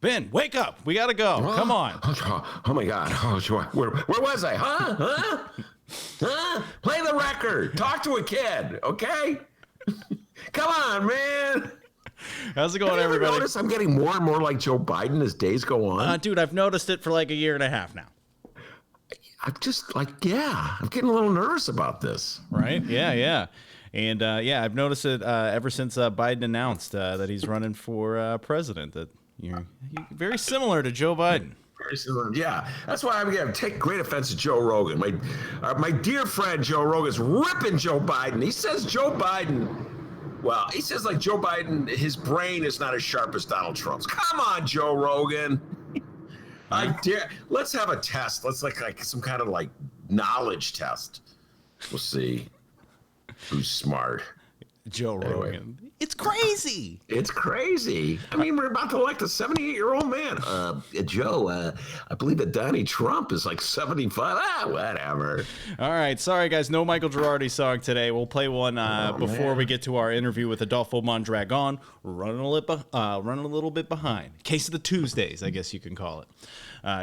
Ben, wake up. We got to go. Huh? Come on. Oh my God. Oh, sure. Where was I? Huh? Play the record. Talk to a kid, okay? Come on, man. How's it going, Have you ever everybody? noticed I'm getting more and more like Joe Biden as days go on? Dude, I've noticed it for like a year and a half now. I'm just like, I'm getting a little nervous about this. Right? Yeah. And I've noticed it ever since Biden announced that he's running for president, that you're very similar to Joe Biden. Very similar. Yeah, that's why I'm going to take great offense to Joe Rogan. My dear friend Joe Rogan is ripping Joe Biden. He says Joe Biden, he says like Joe Biden, his brain is not as sharp as Donald Trump's. Come on, Joe Rogan. I dare. Let's have a test. Let's like some kind of like knowledge test. We'll see who's smart. Joe Rogan. It's crazy. It's crazy. I mean, we're about to elect a 78-year-old man. Joe, I believe that Donnie Trump is like 75. Whatever. All right. Sorry, guys. No Michael Girardi song today. We'll play one before we get to our interview with Adolfo Mondragon. Running a little bit behind. Case of the Tuesdays, I guess you can call it.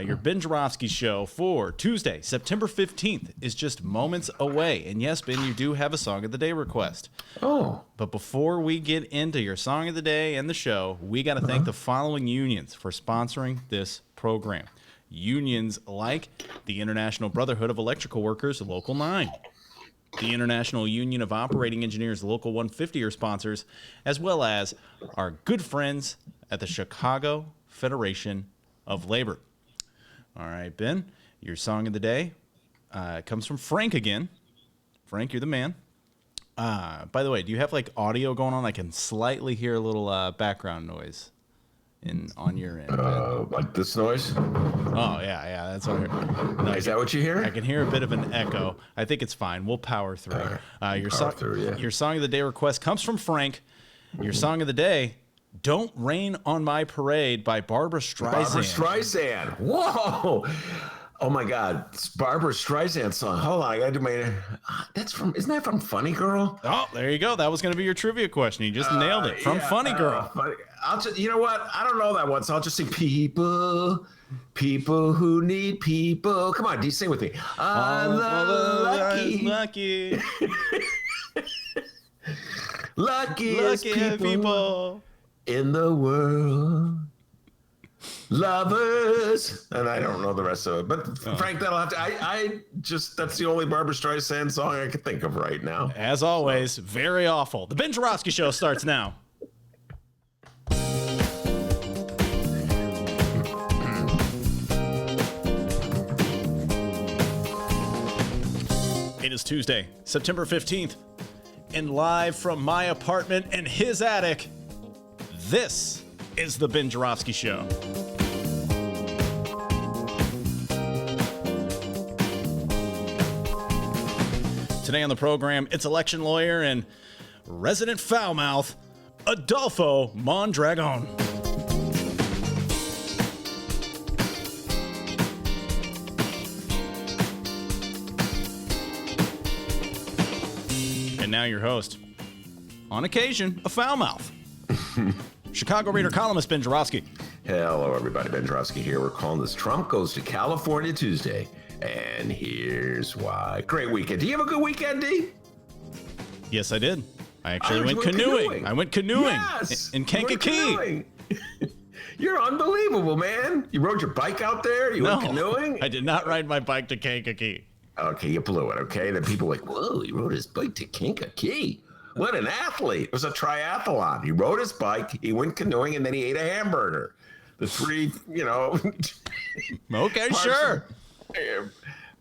Your Ben Joravsky show for Tuesday, September 15th is just moments away. And yes, Ben, you do have a Song of the Day request. Oh. But before we get into your Song of the Day and the show, we got to thank the following unions for sponsoring this program. Unions like the International Brotherhood of Electrical Workers, Local 9. The International Union of Operating Engineers, Local 150 are sponsors, as well as our good friends at the Chicago Federation of Labor. All right, Ben, your Song of the Day comes from Frank again. Frank, you're the man. By the way, do you have like audio going on? I can slightly hear a little background noise on your end. Like this noise? Oh, yeah, that's what I hear. No, Is that what you hear? I can hear a bit of an echo. I think it's fine. We'll power through. Your Song of the Day request comes from Frank. Your Song of the Day, Don't Rain on My Parade by Barbra Streisand. Barbra Streisand. Whoa. Oh my God, it's Barbra Streisand song. Hold on, I gotta do my. Isn't that from Funny Girl? Oh, there you go. That was going to be your trivia question. You just nailed it. From Funny Girl. You know what? I don't know that one, so I'll just sing people who need people. Come on, D, sing with me. Lucky luckiest people in the world. Lovers, and I don't know the rest of it, but Frank, that'll have to. That's the only Barbra Streisand song I can think of right now. As always, very awful. The Ben Joravsky Show starts now. It is Tuesday, September 15th, and live from my apartment and his attic, this is the Ben Joravsky Show. Today on the program, it's election lawyer and resident foulmouth, Adolfo Mondragon. And now your host, on occasion, a foulmouth, Chicago Reader columnist Ben Joravsky. Hello, everybody. Ben Joravsky here. We're calling this Trump Goes to California Tuesday. And here's why. Great weekend. Do you have a good weekend, D? Yes, I did. I actually went canoeing. I went canoeing in Kankakee. You're unbelievable, man. You rode your bike out there? You went canoeing? I did not ride my bike to Kankakee. Okay, you blew it, okay? Then people were like, whoa, he rode his bike to Kankakee. What an athlete. It was a triathlon. He rode his bike, he went canoeing, and then he ate a hamburger. The three, Okay, sure.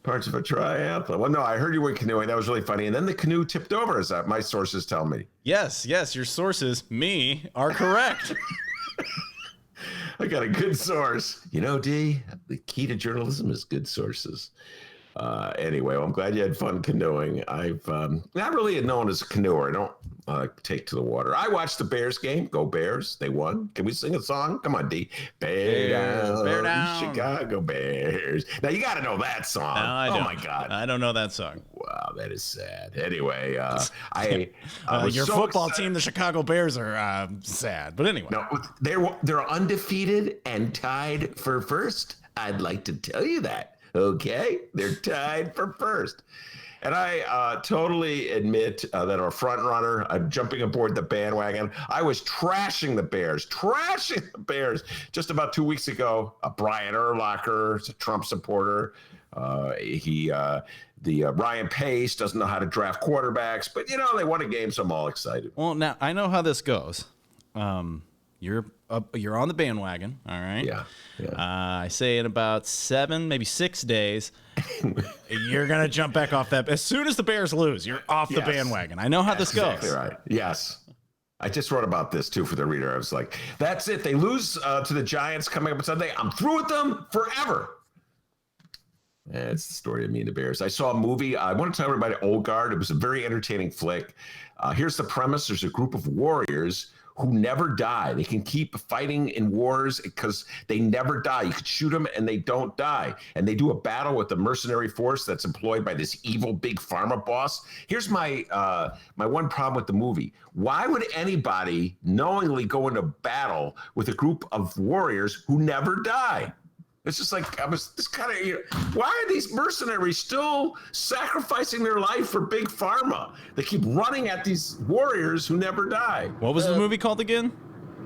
Parts of a triathlon. Well, no, I heard you went canoeing. That was really funny. And then the canoe tipped over, as my sources tell me. Yes, your sources, me, are correct. I got a good source. D, the key to journalism is good sources. Anyway, I'm glad you had fun canoeing. I've not really known as a canoer. I don't take to the water. I watched the Bears game. Go Bears. They won. Can we sing a song? Come on, D. Bear down, Chicago Bears. Now, you got to know that song. No, I don't. Oh, my God. I don't know that song. Wow, that is sad. Anyway, I was your so football excited. team, the Chicago Bears, are sad. But anyway. No, they're undefeated and tied for first. I'd like to tell you that. Okay, they're tied for first. And I totally admit that our front runner, I'm jumping aboard the bandwagon. I was trashing the Bears just about 2 weeks ago. Brian Urlacher, a Trump supporter. Ryan Pace doesn't know how to draft quarterbacks, but they won a game, so I'm all excited. Well, now I know how this goes. You're on the bandwagon, all right? Yeah. I say in about 7, maybe 6 days, you're gonna jump back off that. As soon as the Bears lose, you're off the bandwagon. I know how this goes. Exactly right. Yes. I just wrote about this too for the reader. I was like, that's it. They lose to the Giants coming up on Sunday. I'm through with them forever. And it's the story of me and the Bears. I saw a movie. I want to tell everybody Old Guard. It was a very entertaining flick. Here's the premise. There's a group of warriors who never die. They can keep fighting in wars because they never die. You could shoot them and they don't die. And they do a battle with the mercenary force that's employed by this evil big pharma boss. Here's my my one problem with the movie. Why would anybody knowingly go into battle with a group of warriors who never die? It's just like, I was this kind of, why are these mercenaries still sacrificing their life for big pharma? They keep running at these warriors who never die. What was the movie called again?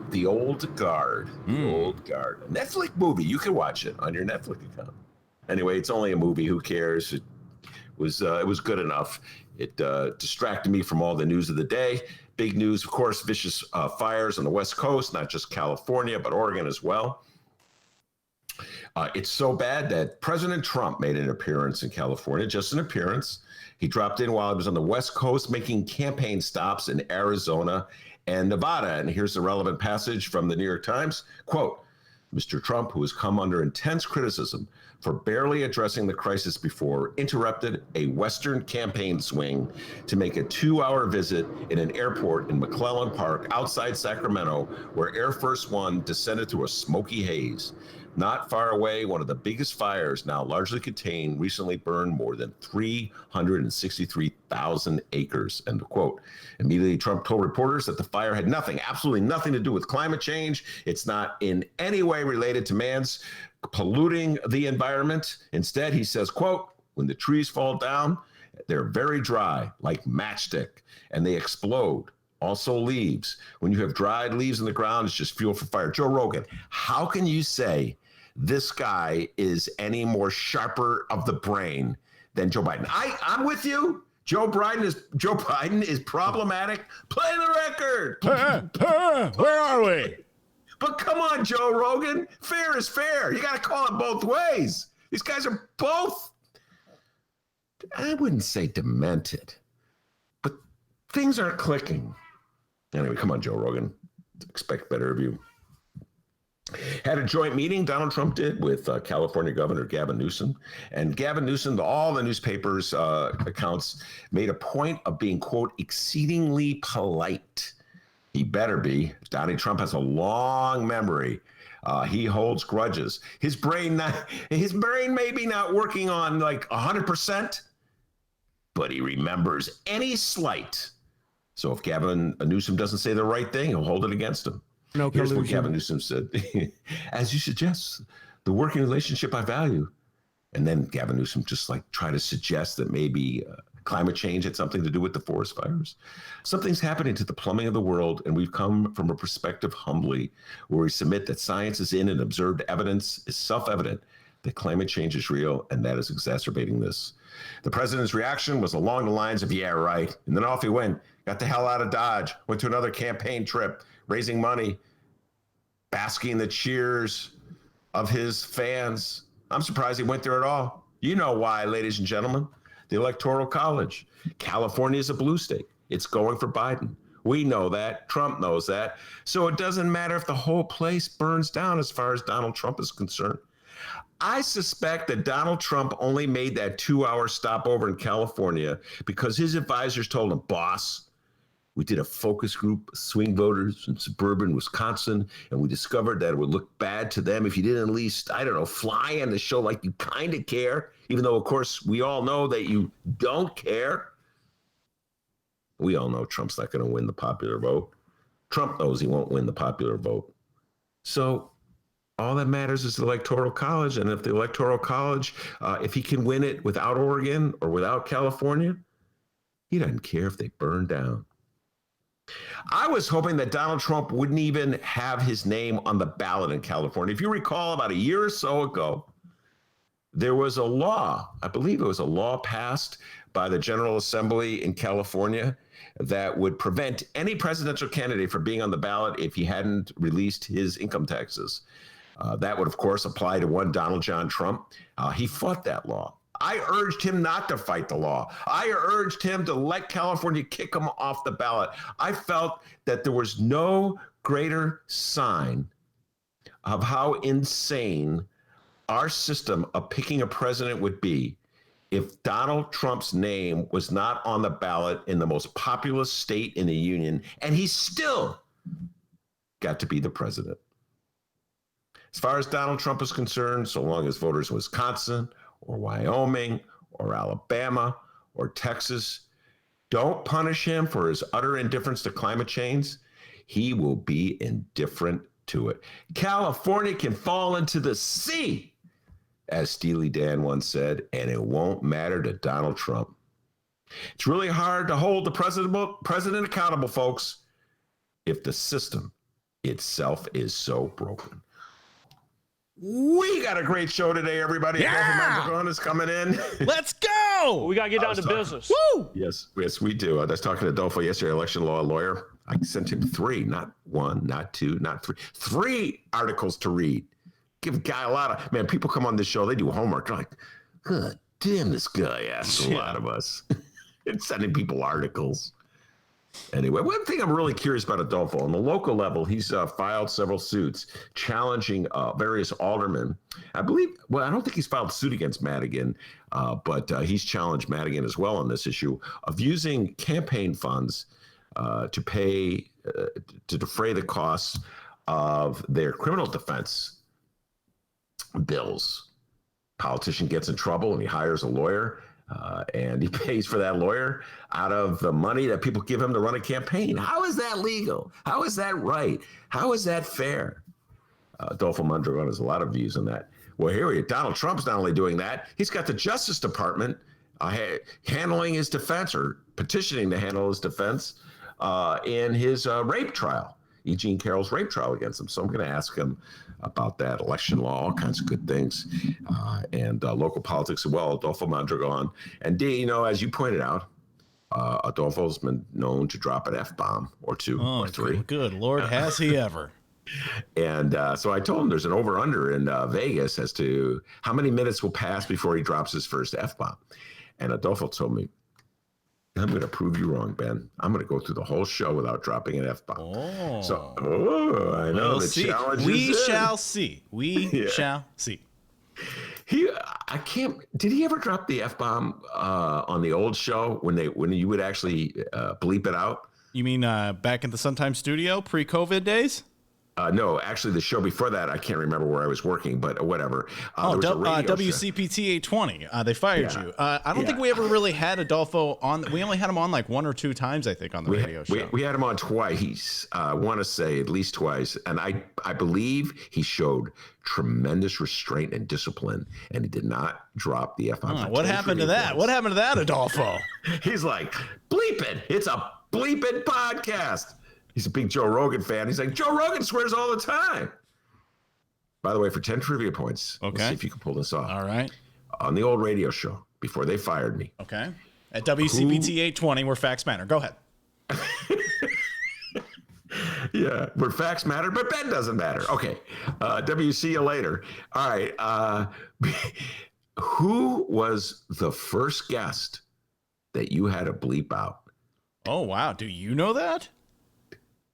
The Old Guard. The Old Guard. A Netflix movie. You can watch it on your Netflix account. Anyway, it's only a movie. Who cares? It was good enough. It distracted me from all the news of the day. Big news, of course, vicious fires on the West Coast, not just California, but Oregon as well. It's so bad that President Trump made an appearance in California, just an appearance. He dropped in while he was on the West Coast, making campaign stops in Arizona and Nevada. And here's the relevant passage from the New York Times. Quote, Mr. Trump, who has come under intense criticism for barely addressing the crisis before, interrupted a Western campaign swing to make a 2-hour visit in an airport in McClellan Park outside Sacramento, where Air Force One descended through a smoky haze. Not far away, one of the biggest fires, now largely contained, recently burned more than 363,000 acres, end of quote. Immediately, Trump told reporters that the fire had absolutely nothing to do with climate change. It's not in any way related to man's polluting the environment. Instead, he says, quote, when the trees fall down, they're very dry, like matchstick, and they explode. Also leaves. When you have dried leaves in the ground, it's just fuel for fire. Joe Rogan, how can you say this guy is any more sharper of the brain than Joe Biden? I'm with you. Joe Biden is problematic. Play the record. Where are we? But come on, Joe Rogan. Fair is fair. You got to call it both ways. These guys are both, I wouldn't say demented, but things aren't clicking. Anyway, come on, Joe Rogan. Expect better of you. Had a joint meeting, Donald Trump did, with California Governor Gavin Newsom. And Gavin Newsom, all the newspapers' accounts, made a point of being, quote, exceedingly polite. He better be. Donald Trump has a long memory. He holds grudges. His brain may be not working on like 100%, but he remembers any slight. So if Gavin Newsom doesn't say the right thing, he'll hold it against him. No Here's collusion. what Gavin Newsom said. As you suggest, the working relationship I value. And then Gavin Newsom just like try to suggest that maybe climate change had something to do with the forest fires. Something's happening to the plumbing of the world, and we've come from a perspective humbly where we submit that science is in and observed evidence is self-evident that climate change is real, and that is exacerbating this. The president's reaction was along the lines of, yeah, right. And then off he went, got the hell out of Dodge, went to another campaign trip, raising money, basking in the cheers of his fans. I'm surprised he went there at all. You know why, ladies and gentlemen. The Electoral College. California is a blue state. It's going for Biden. We know that. Trump knows that. So it doesn't matter if the whole place burns down as far as Donald Trump is concerned. I suspect that Donald Trump only made that 2-hour stopover in California because his advisors told him, boss, We did a focus group of swing voters in suburban Wisconsin, and we discovered that it would look bad to them if you didn't at least, I don't know, fly on the show like you kind of care, even though, of course, we all know that you don't care. We all know Trump's not going to win the popular vote. Trump knows he won't win the popular vote. So all that matters is the Electoral College. And if the Electoral College, if he can win it without Oregon or without California, he doesn't care if they burn down. I was hoping that Donald Trump wouldn't even have his name on the ballot in California. If you recall, about a year or so ago, there was a law, I believe it was a law passed by the General Assembly in California that would prevent any presidential candidate from being on the ballot if he hadn't released his income taxes. That would, of course, apply to one Donald John Trump. He fought that law. I urged him not to fight the law. I urged him to let California kick him off the ballot. I felt that there was no greater sign of how insane our system of picking a president would be if Donald Trump's name was not on the ballot in the most populous state in the union, and he still got to be the president. As far as Donald Trump is concerned, so long as voters in Wisconsin or Wyoming or Alabama or Texas don't punish him for his utter indifference to climate change, he will be indifferent to it. California can fall into the sea, as Steely Dan once said, and it won't matter to Donald Trump. It's really hard to hold the president accountable, folks, if the system itself is so broken. We got a great show today, everybody. Yeah! Mondragon is coming in. Let's go! We got to get down to business. Woo! Yes, we do. I was talking to Adolfo yesterday, election law lawyer. I sent him 3, not 1, not 2, not 3. 3 articles to read. Give a guy a lot of, man, people come on this show, they do homework. They're like, God damn, this guy asks a lot of us. It's sending people articles. Anyway, one thing I'm really curious about Adolfo, on the local level, he's filed several suits challenging various aldermen. I believe, well, I don't think he's filed a suit against Madigan, but he's challenged Madigan as well on this issue of using campaign funds to pay, to defray the costs of their criminal defense bills. Politician gets in trouble and he hires a lawyer. And he pays for that lawyer out of the money that people give him to run a campaign. How is that legal? How is that right? How is that fair? Adolfo Mondragon has a lot of views on that. Well, here we are. Donald Trump's not only doing that, he's got the Justice Department handling his defense, or petitioning to handle his defense in his rape trial, E. Jean Carroll's rape trial against him. So I'm going to ask him about that, election law, all kinds of good things, and local politics as well. Adolfo Mondragon. And D, you know, as you pointed out, Adolfo's been known to drop an F-bomb or 2 or 3. Good Lord, has he ever? And so I told him there's an over-under in Vegas as to how many minutes will pass before he drops his first F-bomb. And Adolfo told me, I'm going to prove you wrong, Ben. I'm going to go through the whole show without dropping an F-bomb. Oh. So, I know We'll the see. challenge We is shall see. We shall see. Did he ever drop the F-bomb on the old show when you would actually bleep it out? You mean back in the Sometime studio, pre-COVID days? No, actually, the show before that, I can't remember where I was working, but whatever. WCPT 820. They fired you. I don't think we ever really had Adolfo on. We only had him on like 1 or 2 times, I think, on the radio show. We had him on twice. I want to say at least twice. And I believe he showed tremendous restraint and discipline, and he did not drop the F-bomb. What happened to that? What happened to that, Adolfo? He's like, bleep it. It's a bleep it podcast. He's a big Joe Rogan fan. He's like, Joe Rogan swears all the time. By the way, for 10 trivia points, let's see if you can pull this off. All right. On the old radio show, before they fired me. Okay. At WCPT 820, where facts matter. Go ahead. Yeah, where facts matter, but Ben doesn't matter. Okay. See you later. All right. Who was the first guest that you had to bleep out? Oh, wow. Do you know that?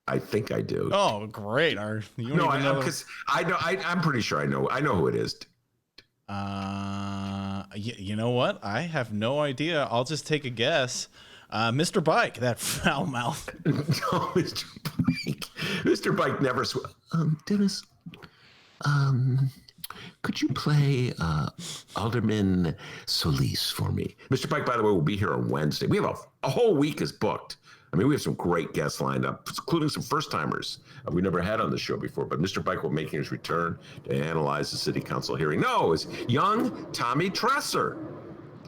I think I do. Oh, great. Because I'm pretty sure I know who it is. You know what? I have no idea. I'll just take a guess. Mr. Bike, that foul mouth. No, Mr. Bike. Mr. Bike never Dennis, could you play Alderman Solis for me? Mr. Pike, by the way, will be here on Wednesday. We have a whole week is booked. I mean, we have some great guests lined up, including some first-timers we never had on the show before. But Mr. Pike will be making his return to analyze the city council hearing. No, it's young Tommy Tresser,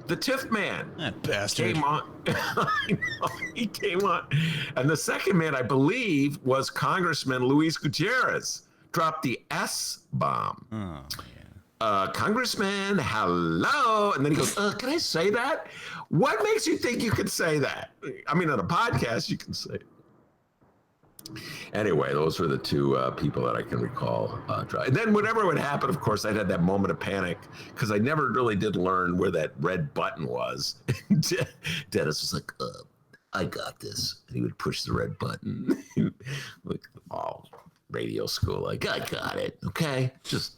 the TIF man. That bastard. Came on. I know, he came on. And the second man, I believe, was Congressman Luis Gutierrez. Dropped the S-bomb. Oh, Congressman, hello. And then he goes, can I say that? What makes you think you can say that? I mean, on a podcast, you can say it. Anyway, those were the two people that I can recall. And then whenever would happen, of course, I'd had that moment of panic because I never really did learn where that red button was. Dennis was like, I got this. And he would push the red button. Like, oh, radio school, like, I got it. Okay, just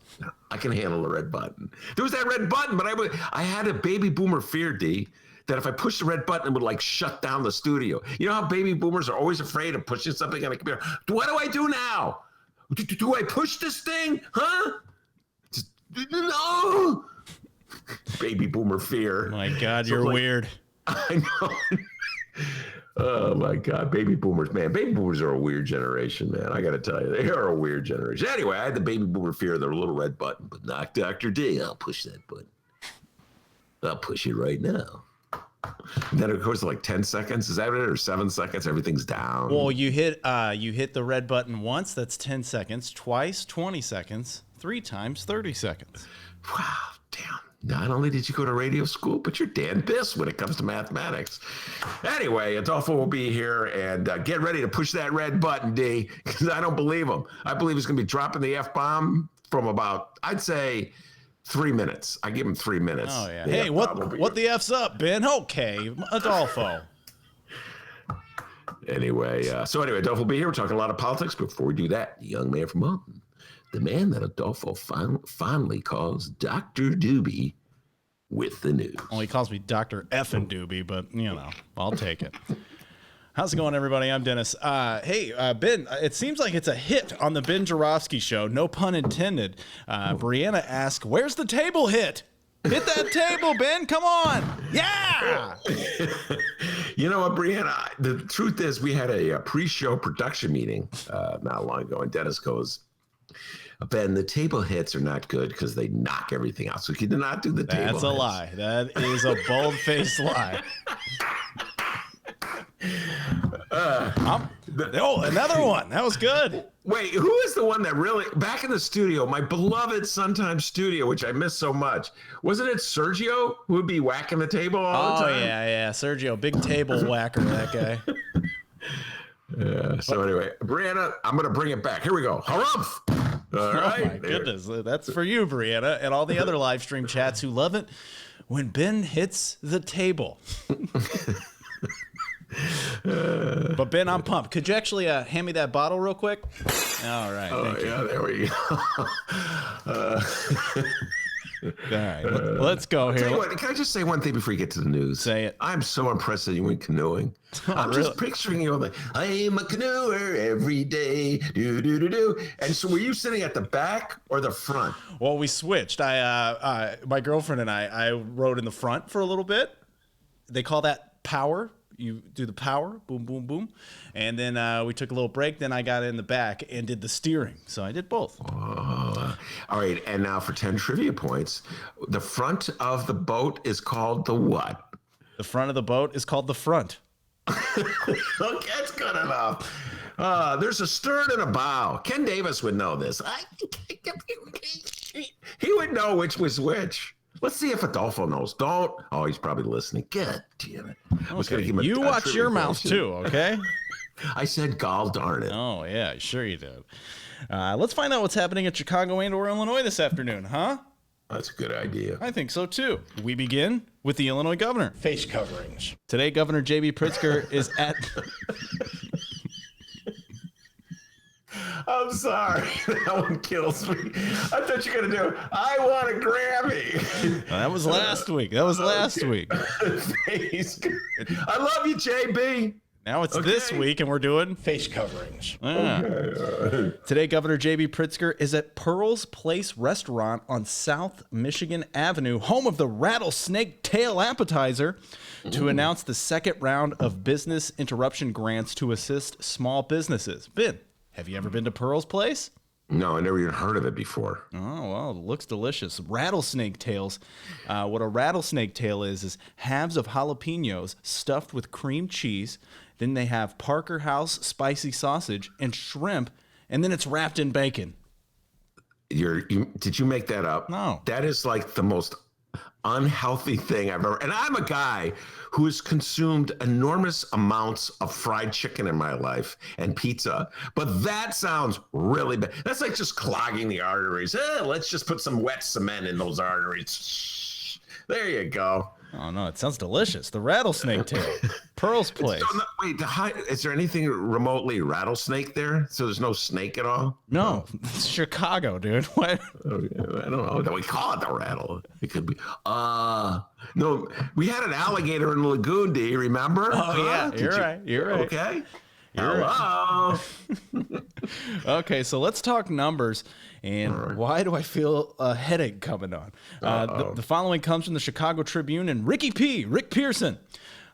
I can handle the red button. There was that red button, but I had a baby boomer fear, D, that if I pushed the red button, it would like shut down the studio. You know how baby boomers are always afraid of pushing something on a computer? What do I do now? Do I push this thing? Huh? No. Baby boomer fear. My God, you're weird. I know. Oh my God, baby boomers, man. Baby boomers are a weird generation, man. I got to tell you, they are a weird generation. Anyway, I had the baby boomer fear of the little red button, but not Dr. D. I'll push that button. I'll push it right now. And then, of course, like 10 seconds. Is that it? Or 7 seconds? Everything's down. Well, you hit the red button once. That's 10 seconds. Twice, 20 seconds. 3 times, 30 seconds. Wow, damn. Not only did you go to radio school, but you're Dan Biss when it comes to mathematics. Anyway, Adolfo will be here, and get ready to push that red button, D, because I don't believe him. I believe he's going to be dropping the F-bomb from about, I'd say, 3 minutes. I give him 3 minutes. Oh, yeah. Hey, what the F's up, Ben? Okay, Adolfo. Anyway, Adolfo will be here. We're talking a lot of politics. Before we do that, the young man from Alton, the man that Adolfo fondly calls Dr. Doobie, with the news. Well, he calls me Dr. Effin' Doobie, but, you know, I'll take it. How's it going, everybody? I'm Dennis. Hey, Ben, it seems like it's a hit on the Ben Joravsky show. No pun intended. Brianna asked, where's the table hit? Hit that table, Ben. Come on. Yeah. You know what, Brianna? The truth is we had a pre-show production meeting not long ago, and Dennis goes, Ben, the table hits are not good because they knock everything out. So he did not do the table hits. That's a lie. That is a bold-faced lie. Another one. That was good. Wait, who is the one that really, back in the studio, my beloved Suntime studio, which I miss so much, wasn't it Sergio who would be whacking the table all the time? Oh, yeah. Sergio, big table whacker, that guy. So anyway, Brianna, I'm going to bring it back. Here we go. Harumph! All right. Oh, my goodness. That's for you, Brianna, and all the other live stream chats who love it when Ben hits the table. But Ben, I'm pumped. Could you actually hand me that bottle real quick? All right. Oh, yeah, there we go. All right, let's go here. What, can I just say one thing before you get to the news? Say it. I'm so impressed that you went canoeing. I'm really? just picturing you like, I'm a canoer every day. Do. And so were you sitting at the back or the front? Well, we switched. My girlfriend and I rode in the front for a little bit. They call that power. You do the power, boom, boom, boom. And then we took a little break. Then I got in the back and did the steering. So I did both. Oh, all right. And now for 10 trivia points, the front of the boat is called the what? The front of the boat is called the front. Okay, that's good enough. There's a stern and a bow. Ken Davis would know this. He would know which was which. Let's see if Adolfo knows. Don't. Oh, he's probably listening. God damn it. Okay. You watch your mouth too, okay? I said, gall darn it. Oh, yeah, sure you did. Let's find out what's happening at Chicago and or Illinois this afternoon, huh? That's a good idea. I think so, too. We begin with the Illinois governor. Face coverings. Today, Governor J.B. Pritzker is at... I'm sorry. That one kills me. I thought you were going to do, I want a Grammy. That was last week. That was last week. Face. I love you, JB. Now it's this week, and we're doing face coverings. Today, Governor J.B. Pritzker is at Pearl's Place Restaurant on South Michigan Avenue, home of the Rattlesnake Tail Appetizer, to announce the second round of business interruption grants to assist small businesses. Ben, have you ever been to Pearl's Place? No, I never even heard of it before. Oh, well, it looks delicious. Rattlesnake tails. What a rattlesnake tail is halves of jalapenos stuffed with cream cheese. Then they have Parker House spicy sausage and shrimp, and then it's wrapped in bacon. Did you make that up? No. That is like the most unhealthy thing I've ever. And I'm a guy who has consumed enormous amounts of fried chicken in my life and pizza, but that sounds really bad. That's like just clogging the arteries. Let's just put some wet cement in those arteries. There you go. Oh, no, it sounds delicious. The rattlesnake tail. Pearl's Place. So, wait, is there anything remotely rattlesnake there? So there's no snake at all? No, it's Chicago, dude. What? Oh, yeah, I don't know. We call it the rattle. It could be. No, we had an alligator in the lagoon, do you remember? Oh, yeah. You're right. You're right. Okay. Hello. Okay, so let's talk numbers. And why do I feel a headache coming on? The following comes from the Chicago Tribune and Rick Pearson.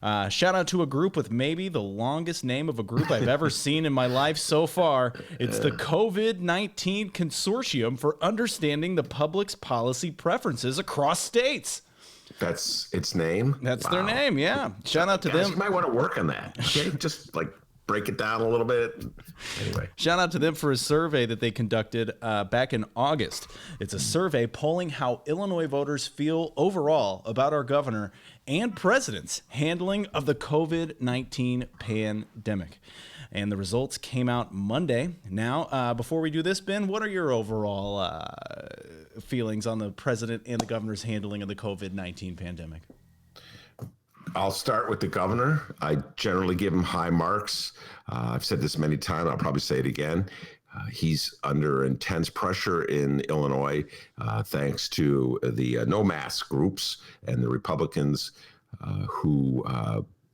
Shout out to a group with maybe the longest name of a group I've ever seen in my life so far. It's the COVID-19 Consortium for Understanding the Public's Policy Preferences Across States. That's its name? That's their name, yeah. Shout out to them. You might want to work on that. Okay, just like break it down a little bit. Anyway. Shout out to them for a survey that they conducted back in August. It's a survey polling how Illinois voters feel overall about our governor and president's handling of the COVID-19 pandemic. And the results came out Monday. Now, before we do this, Ben, what are your overall feelings on the president and the governor's handling of the COVID-19 pandemic? I'll start with the governor. I generally give him high marks. I've said this many times. I'll probably say it again. He's under intense pressure in Illinois, thanks to the no mask groups and the Republicans who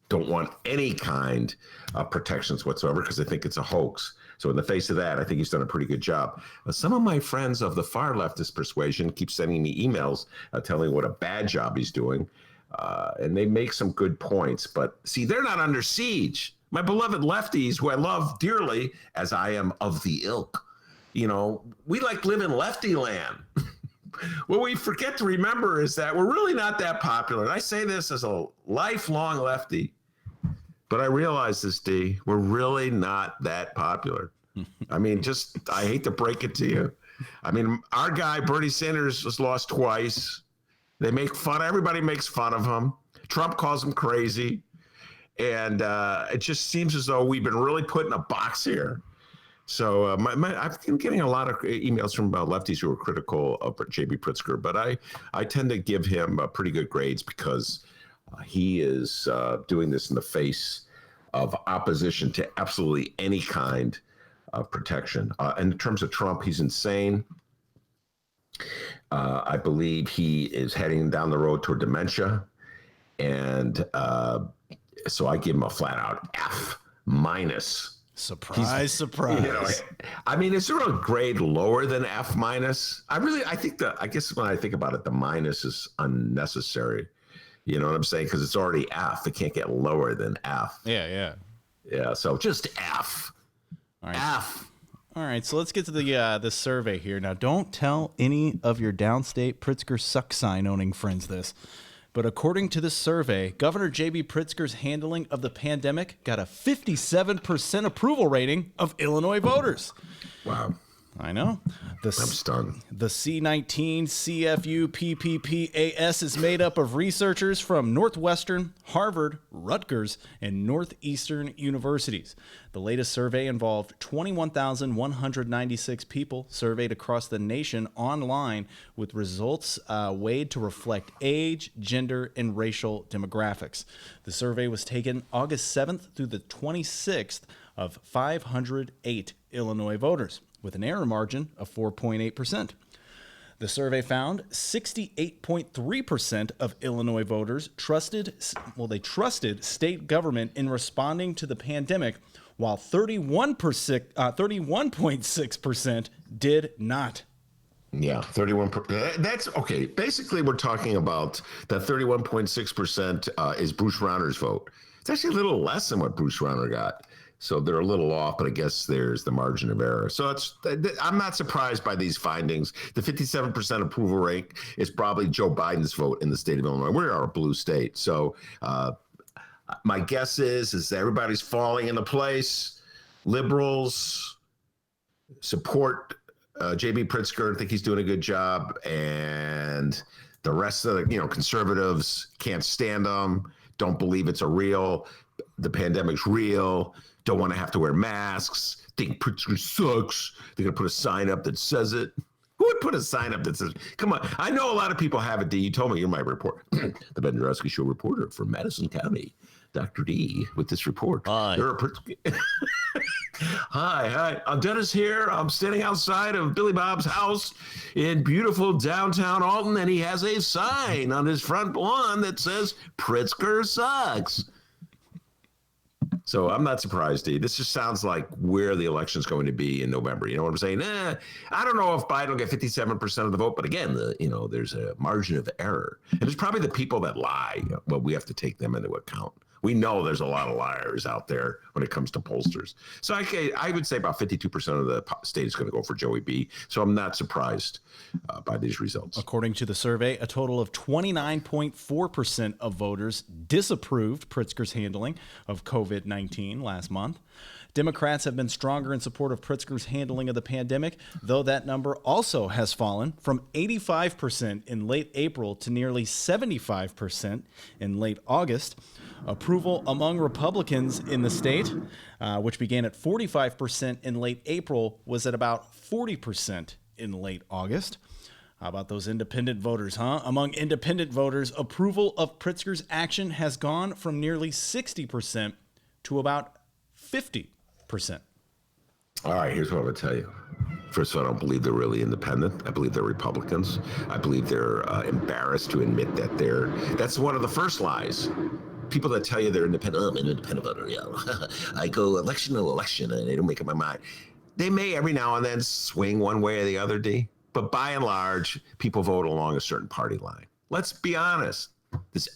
don't want any kind of protections whatsoever because they think it's a hoax. So in the face of that, I think he's done a pretty good job. Some of my friends of the far leftist persuasion keep sending me emails telling me what a bad job he's doing. And they make some good points, but see, they're not under siege. My beloved lefties, who I love dearly, as I am of the ilk, we like live in lefty land. What we forget to remember is that we're really not that popular. And I say this as a lifelong lefty, but I realize this, D, we're really not that popular. I mean, I hate to break it to you. I mean, our guy, Bernie Sanders, was lost twice. They make fun. Everybody makes fun of him. Trump calls him crazy. And it just seems as though we've been really put in a box here. So I've been getting a lot of emails from lefties who are critical of J.B. Pritzker, but I tend to give him pretty good grades because he is doing this in the face of opposition to absolutely any kind of protection. And in terms of Trump, he's insane. I believe he is heading down the road toward dementia. And so I give him a flat out F minus. Surprise. I mean, is there a grade lower than F minus? I guess when I think about it, the minus is unnecessary. You know what I'm saying? Because it's already F. It can't get lower than F. Yeah. Yeah. So just F. All right. F. All right, so let's get to the survey here. Now, don't tell any of your downstate Pritzker suck sign owning friends this, but according to this survey, Governor J.B. Pritzker's handling of the pandemic got a 57% approval rating of Illinois voters. Wow. I know. I'm stunned. The C19 CFU PPPAS is made up of researchers from Northwestern, Harvard, Rutgers, and Northeastern universities. The latest survey involved 21,196 people surveyed across the nation online, with results weighed to reflect age, gender, and racial demographics. The survey was taken August 7th through the 26th of 508 Illinois voters, with an error margin of 4.8%. The survey found 68.3% of Illinois voters trusted state government in responding to the pandemic, while 31.6% did not. Yeah, 31%. That's okay. Basically, we're talking about that 31.6% is Bruce Rauner's vote. It's actually a little less than what Bruce Rauner got. So they're a little off, but I guess there's the margin of error. So I'm not surprised by these findings. The 57% approval rate is probably Joe Biden's vote in the state of Illinois. We are a blue state. So my guess is everybody's falling into place. Liberals support J.B. Pritzker. I think he's doing a good job. And the rest of the conservatives can't stand them, don't believe the pandemic's real, don't want to have to wear masks, think Pritzker sucks. They're going to put a sign up that says it. Who would put a sign up that says, come on? I know a lot of people have it, D. You told me you're my reporter. The Ben Joravsky Show reporter from Madison County. Dr. D with this report. Hi. Hi. I'm Dennis here. I'm standing outside of Billy Bob's house in beautiful downtown Alton, and he has a sign on his front lawn that says, Pritzker sucks. So I'm not surprised, D. This just sounds like where the election's going to be in November. You know what I'm saying? I don't know if Biden will get 57% of the vote, but again, there's a margin of error. And it's probably the people that lie, but we have to take them into account. We know there's a lot of liars out there when it comes to pollsters. So I would say about 52% of the state is going to go for Joey B. So I'm not surprised by these results. According to the survey, a total of 29.4% of voters disapproved Pritzker's handling of COVID-19 last month. Democrats have been stronger in support of Pritzker's handling of the pandemic, though that number also has fallen from 85% in late April to nearly 75% in late August. Approval among Republicans in the state, which began at 45% in late April, was at about 40% in late August. How about those independent voters, huh? Among independent voters, approval of Pritzker's action has gone from nearly 60% to about 50%. All right, here's what I'm going to tell you. First of all, I don't believe they're really independent. I believe they're Republicans. I believe they're embarrassed to admit that that's one of the first lies. People that tell you they're independent, I'm an independent voter, I go election to election and they don't make up my mind. They may every now and then swing one way or the other, D, but by and large, people vote along a certain party line. Let's be honest.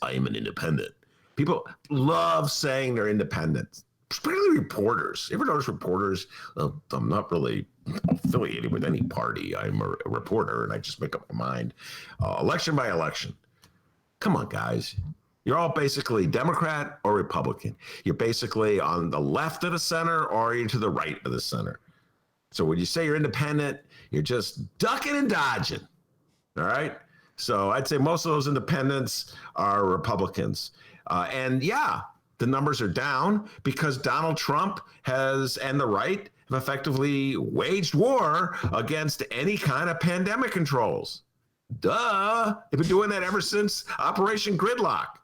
I'm an independent. People love saying they're independent, particularly reporters. You ever notice reporters? Well, I'm not really affiliated with any party. I'm a reporter and I just make up my mind. Election by election. Come on, guys. You're all basically Democrat or Republican. You're basically on the left of the center or you're to the right of the center. So when you say you're independent, you're just ducking and dodging. All right? So I'd say most of those independents are Republicans. And yeah, the numbers are down because Donald Trump and the right have effectively waged war against any kind of pandemic controls. Duh. They've been doing that ever since Operation Gridlock.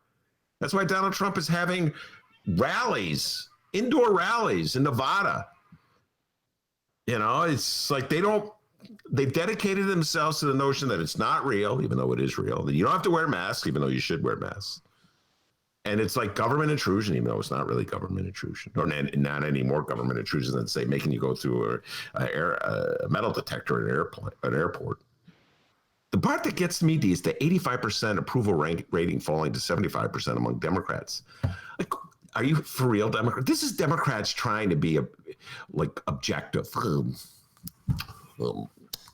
That's why Donald Trump is having indoor rallies in Nevada. It's like they've dedicated themselves to the notion that it's not real, even though it is real. That you don't have to wear masks, even though you should wear masks. And it's like government intrusion, even though it's not really government intrusion, or not any more government intrusion than, say, making you go through a metal detector at an airport. The part that gets me, D, is the 85% approval rating falling to 75% among Democrats. Like, are you for real, Democrat? This is Democrats trying to be objective.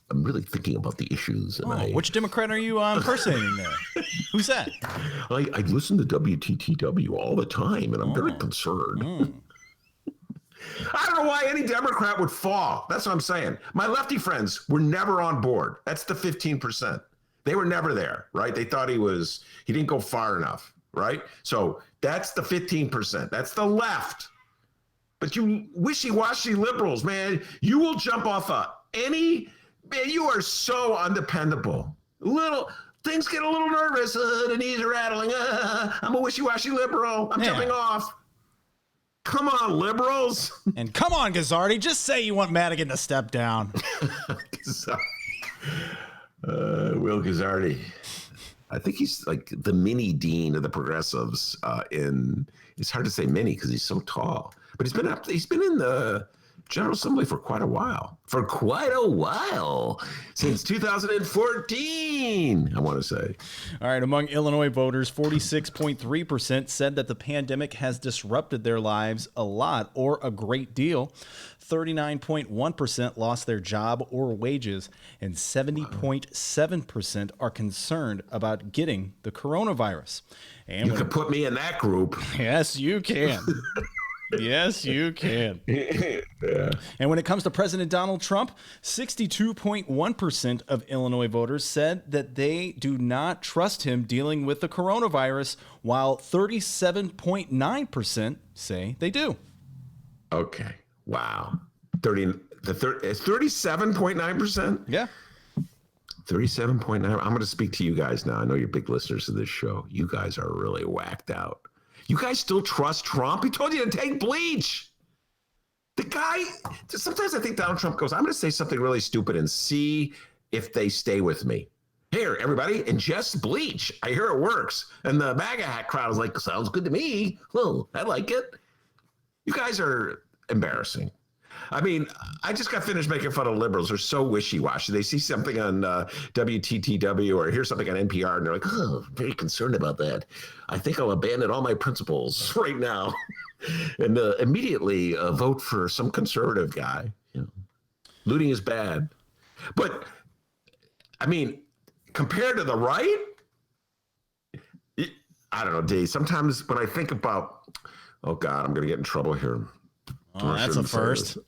I'm really thinking about the issues. And which Democrat are you impersonating there? Who's that? I listen to WTTW all the time, and I'm very concerned. I don't know why any Democrat would fall. That's what I'm saying. My lefty friends were never on board. That's the 15%. They were never there, right? They thought he didn't go far enough, right? So that's the 15%. That's the left. But you wishy-washy liberals, man, you will jump off man, you are so undependable. Things get a little nervous. The knees are rattling. I'm a wishy-washy liberal. I'm jumping off. Come on, liberals. And come on, Gazzardi, just say you want Madigan to step down. Will Gazzardi. I think he's like the mini dean of the progressives. It's hard to say mini because he's so tall, but he's been in the General Assembly for quite a while. Since 2014, I want to say. All right, among Illinois voters, 46.3% said that the pandemic has disrupted their lives a lot or a great deal. 39.1% lost their job or wages, and 70.7% are concerned about getting the coronavirus. And you could put me in that group. Yes, you can. Yes, you can. Yeah. And when it comes to President Donald Trump, 62.1% of Illinois voters said that they do not trust him dealing with the coronavirus, while 37.9% say they do. Okay. Wow. 37.9%? Yeah. 37.9. I'm going to speak to you guys now. I know you're big listeners to this show. You guys are really whacked out. You guys still trust Trump? He told you to take bleach. The guy, sometimes I think Donald Trump goes, I'm going to say something really stupid and see if they stay with me. Here, everybody, ingest bleach. I hear it works. And the MAGA hat crowd is like, sounds good to me. Well, I like it. You guys are embarrassing. I mean, I just got finished making fun of liberals. They're so wishy-washy. They see something on WTTW or hear something on NPR, and they're like, oh, I'm very concerned about that. I think I'll abandon all my principles right now and immediately vote for some conservative guy. You know, looting is bad. But, I mean, compared to the right, I don't know, Dave. Sometimes when I think about, oh, God, I'm going to get in trouble here. Oh, that's a first.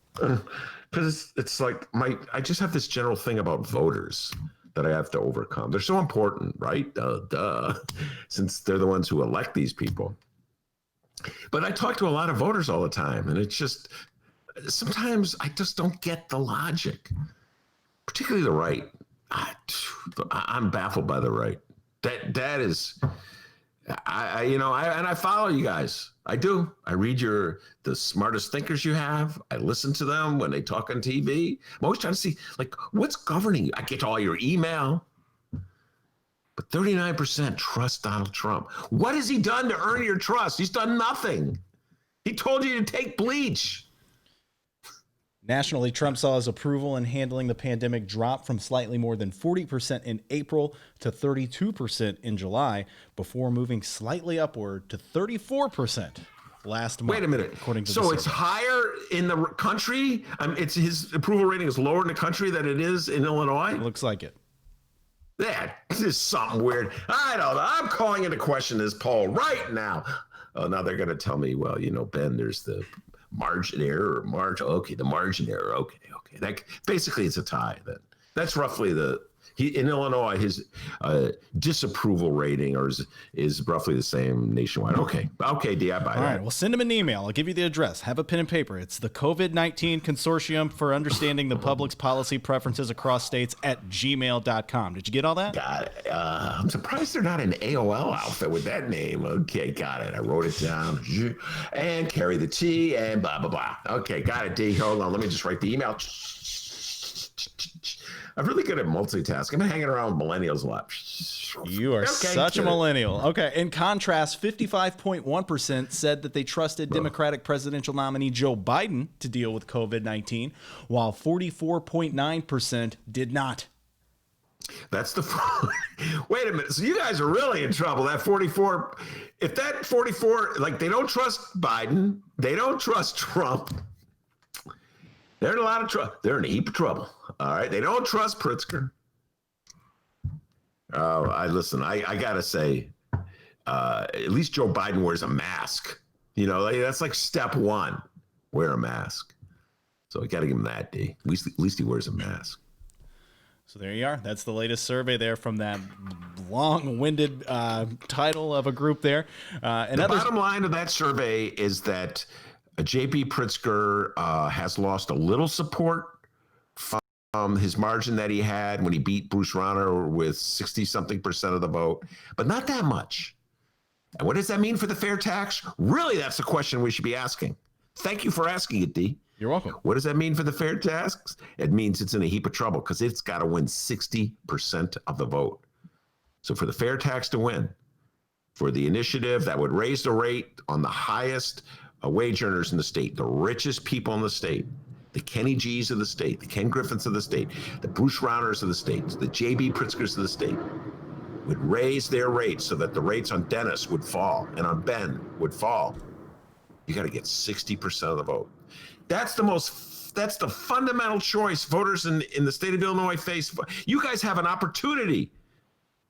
Because it's like I just have this general thing about voters that I have to overcome. They're so important, right? Duh. Since they're the ones who elect these people. But I talk to a lot of voters all the time, and it's just sometimes I just don't get the logic, particularly the right. I'm baffled by the right. That is. I follow you guys. I do. I read the smartest thinkers you have. I listen to them when they talk on TV. I'm always trying to see, like, what's governing you. I get all your email. But 39% trust Donald Trump. What has he done to earn your trust? He's done nothing. He told you to take bleach. Nationally, Trump saw his approval in handling the pandemic drop from slightly more than 40% in April to 32% in July, before moving slightly upward to 34% last month. Wait a minute. According to so it's higher in the country? It's his approval rating is lower in the country than it is in Illinois? It looks like it. That is something weird. I don't know. I'm calling into question this poll right now. Oh, now they're going to tell me, well, Ben, there's the margin error or okay, the margin error. Okay. That basically it's a tie then. That's roughly in Illinois, his disapproval rating is roughly the same nationwide. Okay, D, I buy that. All right, well, send him an email. I'll give you the address. Have a pen and paper. It's the COVID-19 Consortium for Understanding the Public's Policy Preferences Across States at gmail.com. Did you get all that? Got it. I'm surprised they're not an AOL outfit with that name. Okay, got it. I wrote it down. And carry the T and blah, blah, blah. Okay, got it, D. Hold on. Let me just write the email. I'm really good at multitasking. I've been hanging around with millennials a lot. You are such a millennial. Okay. In contrast, 55.1% said that they trusted Democratic presidential nominee Joe Biden to deal with COVID-19, while 44.9% did not. That's wait a minute. So you guys are really in trouble. That 44, if that 44, like, they don't trust Biden, they don't trust Trump. They're in a lot of trouble. They're in a heap of trouble. All right. They don't trust Pritzker. I got to say, at least Joe Biden wears a mask. That's like step one. Wear a mask. So I got to give him that, D. At least he wears a mask. So there you are. That's the latest survey there from that long-winded title of a group there. The bottom line of that survey is that J.B. Pritzker has lost a little support from his margin that he had when he beat Bruce Rauner with 60-something% of the vote, but not that much. And what does that mean for the fair tax? Really, that's the question we should be asking. Thank you for asking it, D. You're welcome. What does that mean for the fair tax? It means it's in a heap of trouble because it's got to win 60% of the vote. So for the fair tax to win, for the initiative that would raise the rate on the highest wage earners in the state, the richest people in the state, the Kenny G's of the state, the Ken Griffins of the state, the Bruce Rowners of the state, the J.B. Pritzkers of the state, would raise their rates so that the rates on Dennis would fall and on Ben would fall. You got to get 60% of the vote. That's the fundamental choice voters in the state of Illinois face. You guys have an opportunity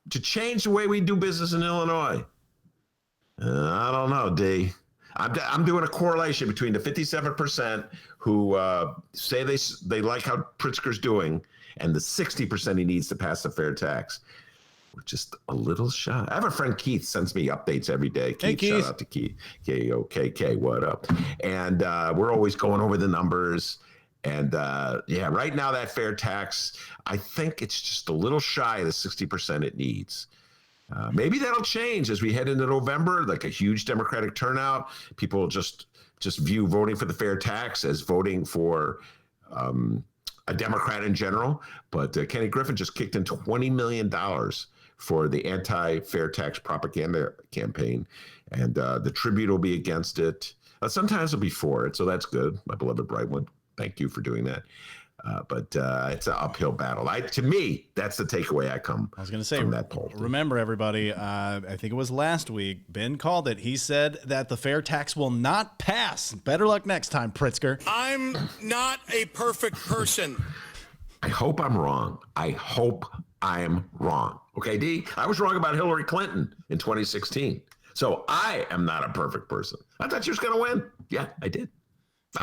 to change the way we do business in Illinois. I don't know, D. I'm doing a correlation between the 57% who say they like how Pritzker's doing and the 60% he needs to pass the fair tax. We're just a little shy. I have a friend, Keith, sends me updates every day. Keith, shout out to Keith. K-O-K-K, what up? And we're always going over the numbers. And right now that fair tax, I think it's just a little shy of the 60% it needs. Maybe that'll change as we head into November, like a huge Democratic turnout. People just view voting for the fair tax as voting for a Democrat in general. But Kenny Griffin just kicked in $20 million for the anti-fair tax propaganda campaign. And the Tribune will be against it. Sometimes it'll be for it, so that's good. My beloved Brightwood, thank you for doing that. But it's an uphill battle. To me, that's the takeaway I was going to say from that poll. Remember, everybody, I think it was last week, Ben called it. He said that the fair tax will not pass. Better luck next time, Pritzker. I'm not a perfect person. I hope I'm wrong. I hope I'm wrong. Okay, D? I was wrong about Hillary Clinton in 2016. So I am not a perfect person. I thought she was going to win. Yeah, I did.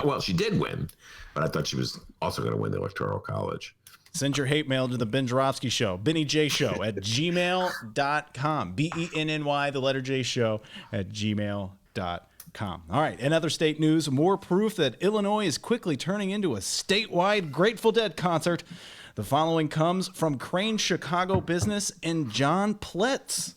Well, she did win, but I thought she was also going to win the Electoral College. Send your hate mail to the Ben Joravsky Show, Benny J Show at gmail.com. BENNY, the letter J Show at gmail.com. All right, in other state news, more proof that Illinois is quickly turning into a statewide Grateful Dead concert. The following comes from Crane Chicago Business and John Pletz.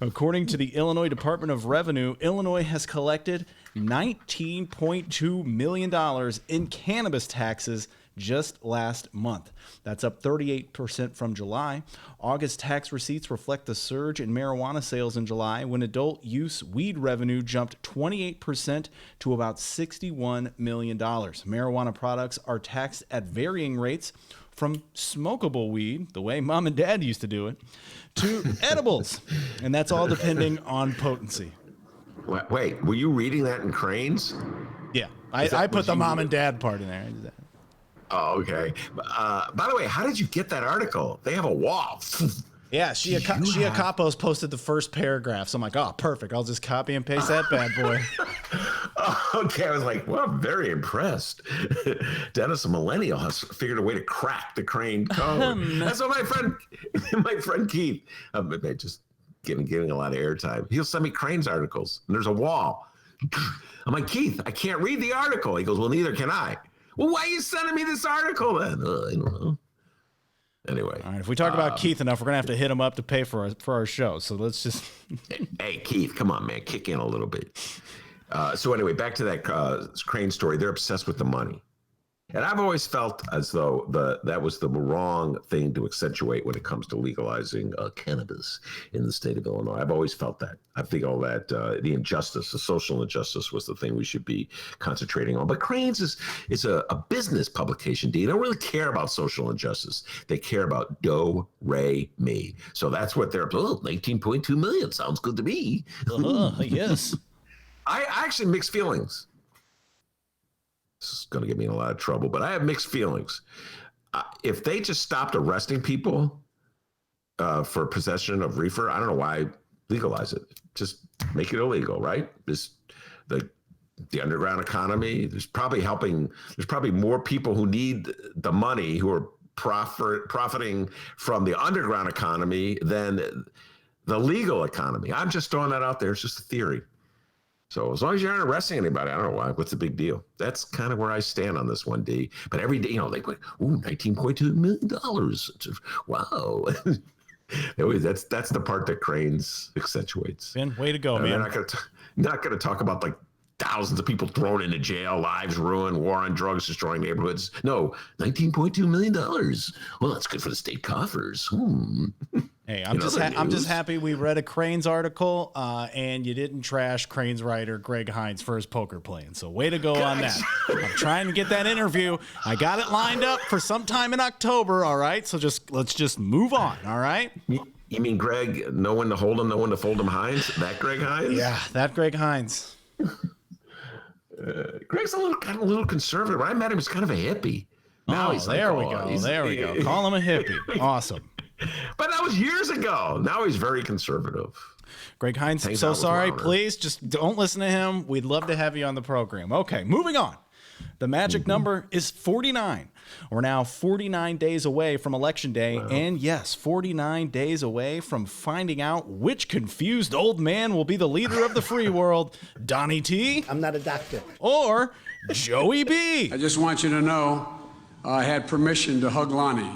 According to the Illinois Department of Revenue, Illinois has collected $19.2 million in cannabis taxes just last month. That's up 38% from July. August tax receipts reflect the surge in marijuana sales in July when adult use weed revenue jumped 28% to about $61 million. Marijuana products are taxed at varying rates, from smokable weed, the way mom and dad used to do it, to edibles. And that's all depending on potency. Wait, were you reading that in Cranes? Yeah, I put the mom and dad part in there. Oh, okay. By the way, how did you get that article? They have a wall. Yeah, Shia Kapos posted the first paragraph. So I'm like, oh, perfect. I'll just copy and paste that bad boy. Okay, I was like, well, I'm very impressed. Dennis, a millennial, has figured a way to crack the Crane code. That's what my friend Keith, just getting a lot of airtime. He'll send me Crane's articles, and there's a wall. I'm like, Keith, I can't read the article. He goes, well, neither can I. Well, why are you sending me this article then? I don't know. Anyway. All right, if we talk about Keith enough, we're going to have to hit him up to pay for our show. So let's just... Hey, Keith, come on, man. Kick in a little bit. So anyway, back to that Crane story. They're obsessed with the money. And I've always felt as though that was the wrong thing to accentuate when it comes to legalizing cannabis in the state of Illinois. I've always felt that. I think all that the injustice, the social injustice, was the thing we should be concentrating on. But Cranes is a business publication, D. They don't really care about social injustice. They care about do, re, mi. So that's what they're, 19.2 million. Sounds good to me. Yes. I actually mixed feelings. This is going to get me in a lot of trouble, but I have mixed feelings. If they just stopped arresting people for possession of reefer, I don't know why legalize it. Just make it illegal, right? The underground economy. There's probably more people who need the money who are profiting from the underground economy than the legal economy. I'm just throwing that out there. It's just a theory. So as long as you aren't arresting anybody, I don't know why. What's the big deal? That's kind of where I stand on this one, D. But every day, they go, ooh, $19.2 million. Wow. That's the part that Cranes accentuates. Ben, way to go, man. They're not going to talk about like thousands of people thrown into jail, lives ruined, war on drugs destroying neighborhoods. No, $19.2 million. Well, that's good for the state coffers. Hey, I'm just happy we read a Cranes article and you didn't trash Cranes writer Greg Hines for his poker playing. So way to go on that. I'm trying to get that interview. I got it lined up for sometime in October. All right. So let's just move on. All right. You mean Greg, no one to hold him, no one to fold him Hines? That Greg Hines? Yeah, that Greg Hines. Greg's a little conservative. When I met him, he's kind of a hippie. Now he's there we go. Call him a hippie. Awesome. But that was years ago. Now he's very conservative. Greg Hines, so sorry. Please just don't listen to him. We'd love to have you on the program. Okay, moving on. The magic number is 49. We're now 49 days away from Election Day. Wow. And yes, 49 days away from finding out which confused old man will be the leader of the free world, Donnie T. I'm not a doctor. Or Joey B. I just want you to know I had permission to hug Lonnie.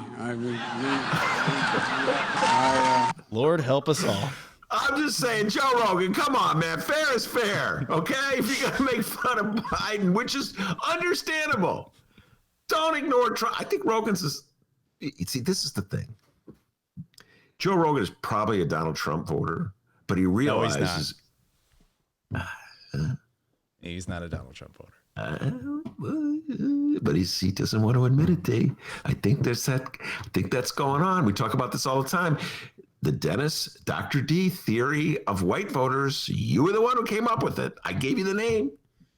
Lord help us all. I'm just saying, Joe Rogan, come on, man. Fair is fair, okay? If you're going to make fun of Biden, which is understandable, don't ignore Trump. I think Rogan's is, see, this is the thing. Joe Rogan is probably a Donald Trump voter, but he realizes. No, he's not a Donald Trump voter. But he doesn't want to admit it, Dave. I think that's going on. We talk about this all the time. The Dennis, Dr. D theory of white voters, you were the one who came up with it. I gave you the name.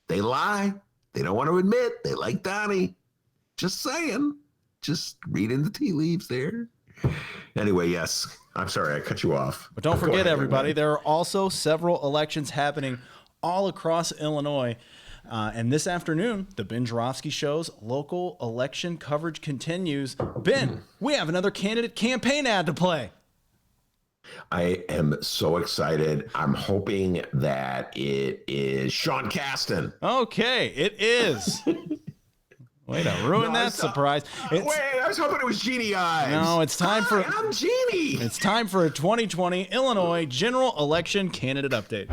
They lie. They don't want to admit. They like Donnie. Just saying. Just reading the tea leaves there. Anyway, yes. I'm sorry, I cut you off. But don't forget, everybody, there are also several elections happening all across Illinois. And this afternoon, the Ben Joravsky Show's local election coverage continues. Ben, we have another candidate campaign ad to play. I am so excited. I'm hoping that it is Sean Casten. Okay, it is. Way to ruin that surprise. Wait, I was hoping it was Jeannie Ives. No, it's time for... I'm Jeannie. It's time for a 2020 Illinois general election candidate update.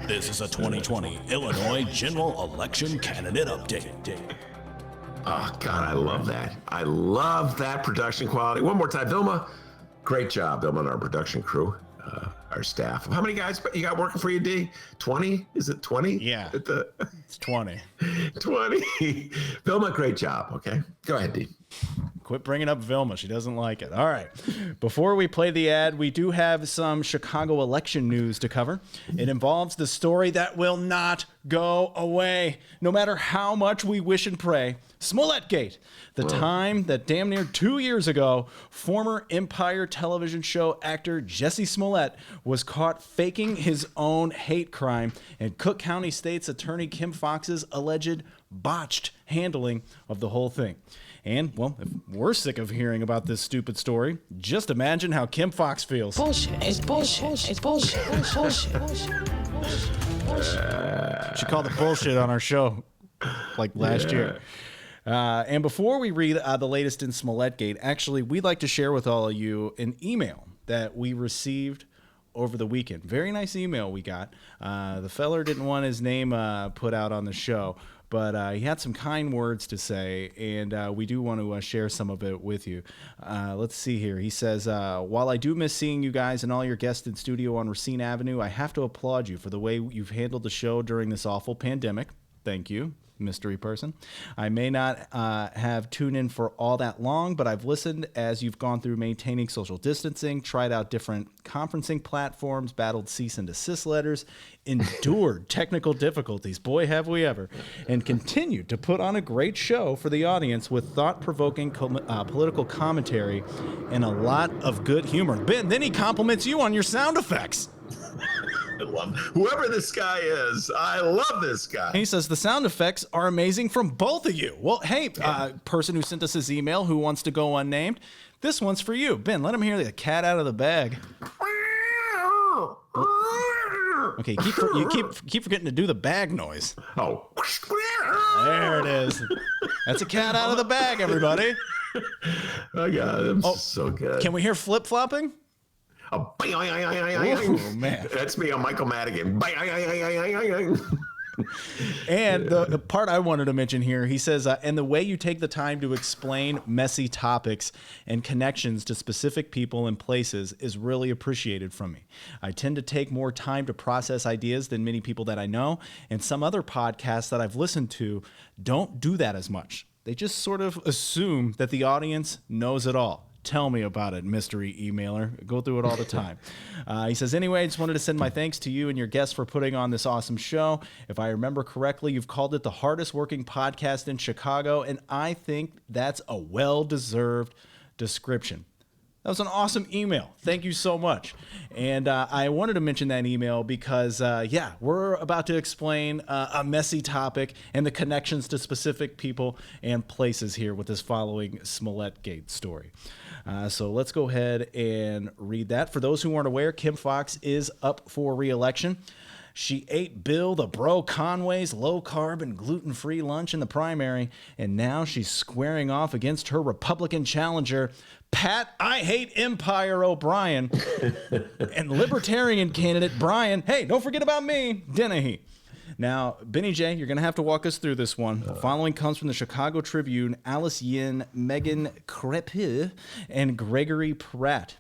This is a 2020 Illinois general election candidate update. Oh, God, I love that. I love that production quality. One more time, Vilma. Great job, Vilma, and our production crew, our staff. How many guys you got working for you, D? 20? Is it 20? Yeah, it's 20. 20. Vilma, great job, okay? Go ahead, D. Quit bringing up Vilma. She doesn't like it. All right. Before we play the ad, we do have some Chicago election news to cover. It involves the story that will not go away, no matter how much we wish and pray. Smollett-gate, the time that damn near 2 years ago, former Empire television show actor Jesse Smollett was caught faking his own hate crime, and Cook County State's Attorney Kim Foxx's alleged botched handling of the whole thing. And, well, if we're sick of hearing about this stupid story, just imagine how Kim Foxx feels. Bullshit. It's bullshit. It's bullshit. It's bullshit. She called it bullshit on our show like last year. And before we read the latest in Smollett-gate, actually, we'd like to share with all of you an email that we received over the weekend. Very nice email we got. The feller didn't want his name put out on the show, but he had some kind words to say, and we do want to share some of it with you. Let's see here. He says, while I do miss seeing you guys and all your guests in studio on Racine Avenue, I have to applaud you for the way you've handled the show during this awful pandemic. Thank you, mystery person. I may not have tuned in for all that long, but I've listened as you've gone through maintaining social distancing, tried out different conferencing platforms, battled cease and desist letters, endured technical difficulties, boy have we ever, and continued to put on a great show for the audience with thought-provoking political commentary and a lot of good humor. Ben, then he compliments you on your sound effects. I love whoever this guy is. I love this guy. He says the sound effects are amazing from both of you. Well, hey, person who sent us his email who wants to go unnamed, this one's for you. Ben, let him hear the cat out of the bag. Okay, you keep forgetting to do the bag noise. Oh. There it is. That's a cat out of the bag, everybody. Oh, God, I'm so good. Can we hear flip-flopping? Oh, man. That's me on Michael Madigan. And the part I wanted to mention here, he says, and the way you take the time to explain messy topics and connections to specific people and places is really appreciated from me. I tend to take more time to process ideas than many people that I know, and some other podcasts that I've listened to don't do that as much. They just sort of assume that the audience knows it all. Tell me about it, mystery emailer. Go through it all the time. He says, anyway, I just wanted to send my thanks to you and your guests for putting on this awesome show. If I remember correctly, you've called it the hardest working podcast in Chicago, and I think that's a well-deserved description. That was an awesome email. Thank you so much. And I wanted to mention that email because, we're about to explain a messy topic and the connections to specific people and places here with this following Smollett Gate story. So let's go ahead and read that. For those who aren't aware, Kim Foxx is up for re-election. She ate Bill the Bro Conway's low-carb and gluten-free lunch in the primary, and now she's squaring off against her Republican challenger, Pat I Hate Empire O'Brien, and Libertarian candidate Brian, hey, don't forget about me, Dennehy. Now, Benny J, you're going to have to walk us through this one. The following comes from the Chicago Tribune, Alice Yin, Megan Crepe, and Gregory Pratt.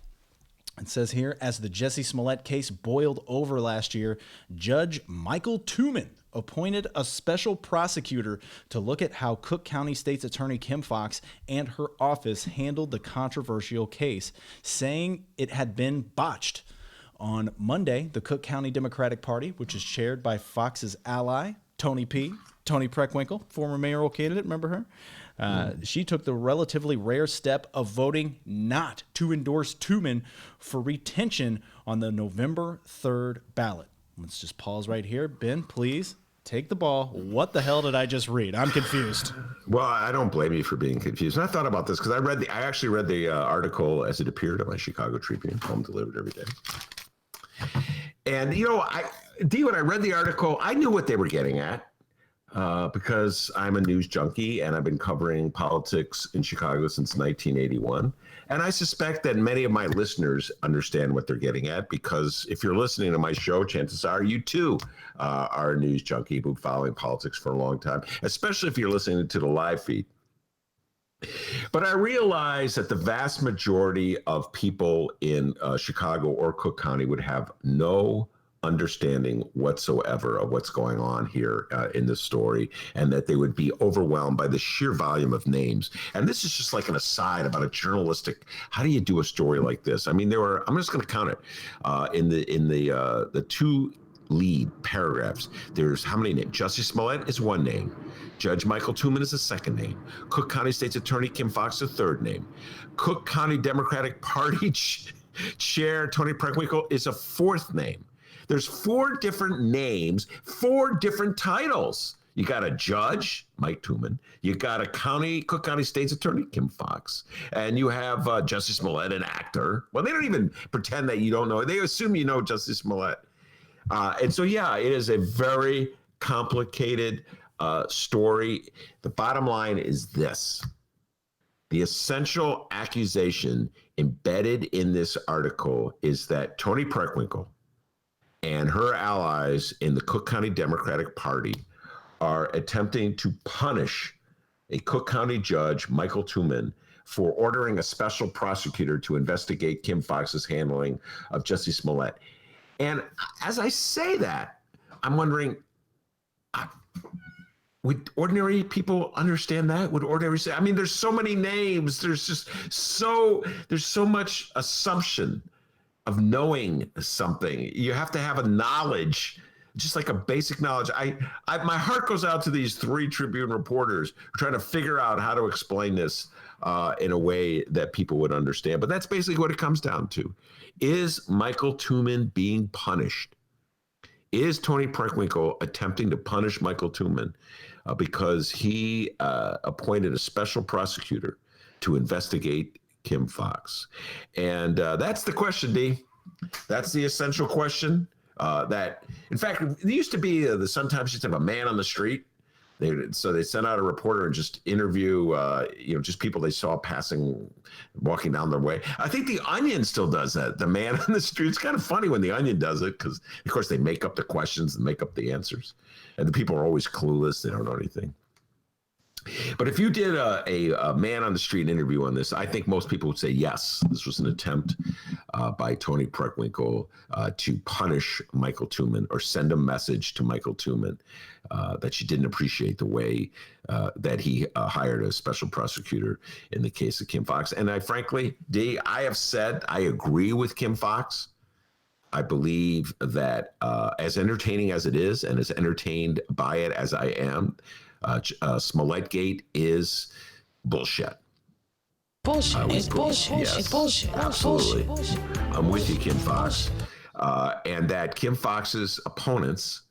It says here, as the Jussie Smollett case boiled over last year, Judge Michael Tooman appointed a special prosecutor to look at how Cook County State's Attorney Kim Foxx and her office handled the controversial case, saying it had been botched. On Monday, the Cook County Democratic Party, which is chaired by Fox's ally, Tony Preckwinkle, former mayoral candidate, remember her? She took the relatively rare step of voting not to endorse Tooman for retention on the November 3rd ballot. Let's just pause right here. Ben, please take the ball. What the hell did I just read? I'm confused. Well, I don't blame you for being confused. And I thought about this because I actually read the article as it appeared on my Chicago Tribune, home delivered every day. And, when I read the article, I knew what they were getting at. Because I'm a news junkie and I've been covering politics in Chicago since 1981. And I suspect that many of my listeners understand what they're getting at, because if you're listening to my show, chances are you too are a news junkie who's been following politics for a long time, especially if you're listening to the live feed. But I realize that the vast majority of people in Chicago or Cook County would have no understanding whatsoever of what's going on here in this story, and that they would be overwhelmed by the sheer volume of names. And this is just like an aside about a journalistic, how do you do a story like this? I mean, I'm just going to count it in the two lead paragraphs. There's how many names? Jussie Smollett is one name. Judge Michael Tooman is the second name. Cook County State's Attorney Kim Foxx the third name. Cook County Democratic Party Chair Tony Preckwinkle is a fourth name. There's four different names, four different titles. You got a judge, Mike Tooman. You got a Cook County State's Attorney, Kim Foxx. And you have Jussie Smollett, an actor. Well, they don't even pretend that you don't know. They assume you know Jussie Smollett. And so, it is a very complicated story. The bottom line is this. The essential accusation embedded in this article is that Tony Preckwinkle and her allies in the Cook County Democratic Party are attempting to punish a Cook County judge, Michael Tooman, for ordering a special prosecutor to investigate Kim Foxx's handling of Jussie Smollett. And as I say that, I'm wondering, would ordinary people understand that? I mean, there's so many names. There's so much assumption of knowing something. You have to have a knowledge, just like a basic knowledge. My heart goes out to these three Tribune reporters trying to figure out how to explain this in a way that people would understand. But that's basically what it comes down to. Is Michael Tooman being punished? Is Tony Preckwinkle attempting to punish Michael Tooman because he appointed a special prosecutor to investigate Kim Foxx? And that's the question, D. That's the essential question. That, in fact, there used to be sometimes you'd have a man on the street. So they sent out a reporter and just interview, just people they saw passing, walking down their way. I think the Onion still does that. The man on the street. It's kind of funny when the Onion does it because, of course, they make up the questions and make up the answers, and the people are always clueless. They don't know anything. But if you did a man on the street interview on this, I think most people would say yes. This was an attempt by Tony Preckwinkle to punish Michael Tooman or send a message to Michael Tooman that she didn't appreciate the way that he hired a special prosecutor in the case of Kim Foxx. And frankly, D, I have said I agree with Kim Foxx. I believe that as entertaining as it is and as entertained by it as I am, Smollett Gate is bullshit. Bullshit. It's bullshit. Yes, It's bullshit. absolutely. Bullshit. I'm with you, Kim Foxx. And that Kim Foxx's opponents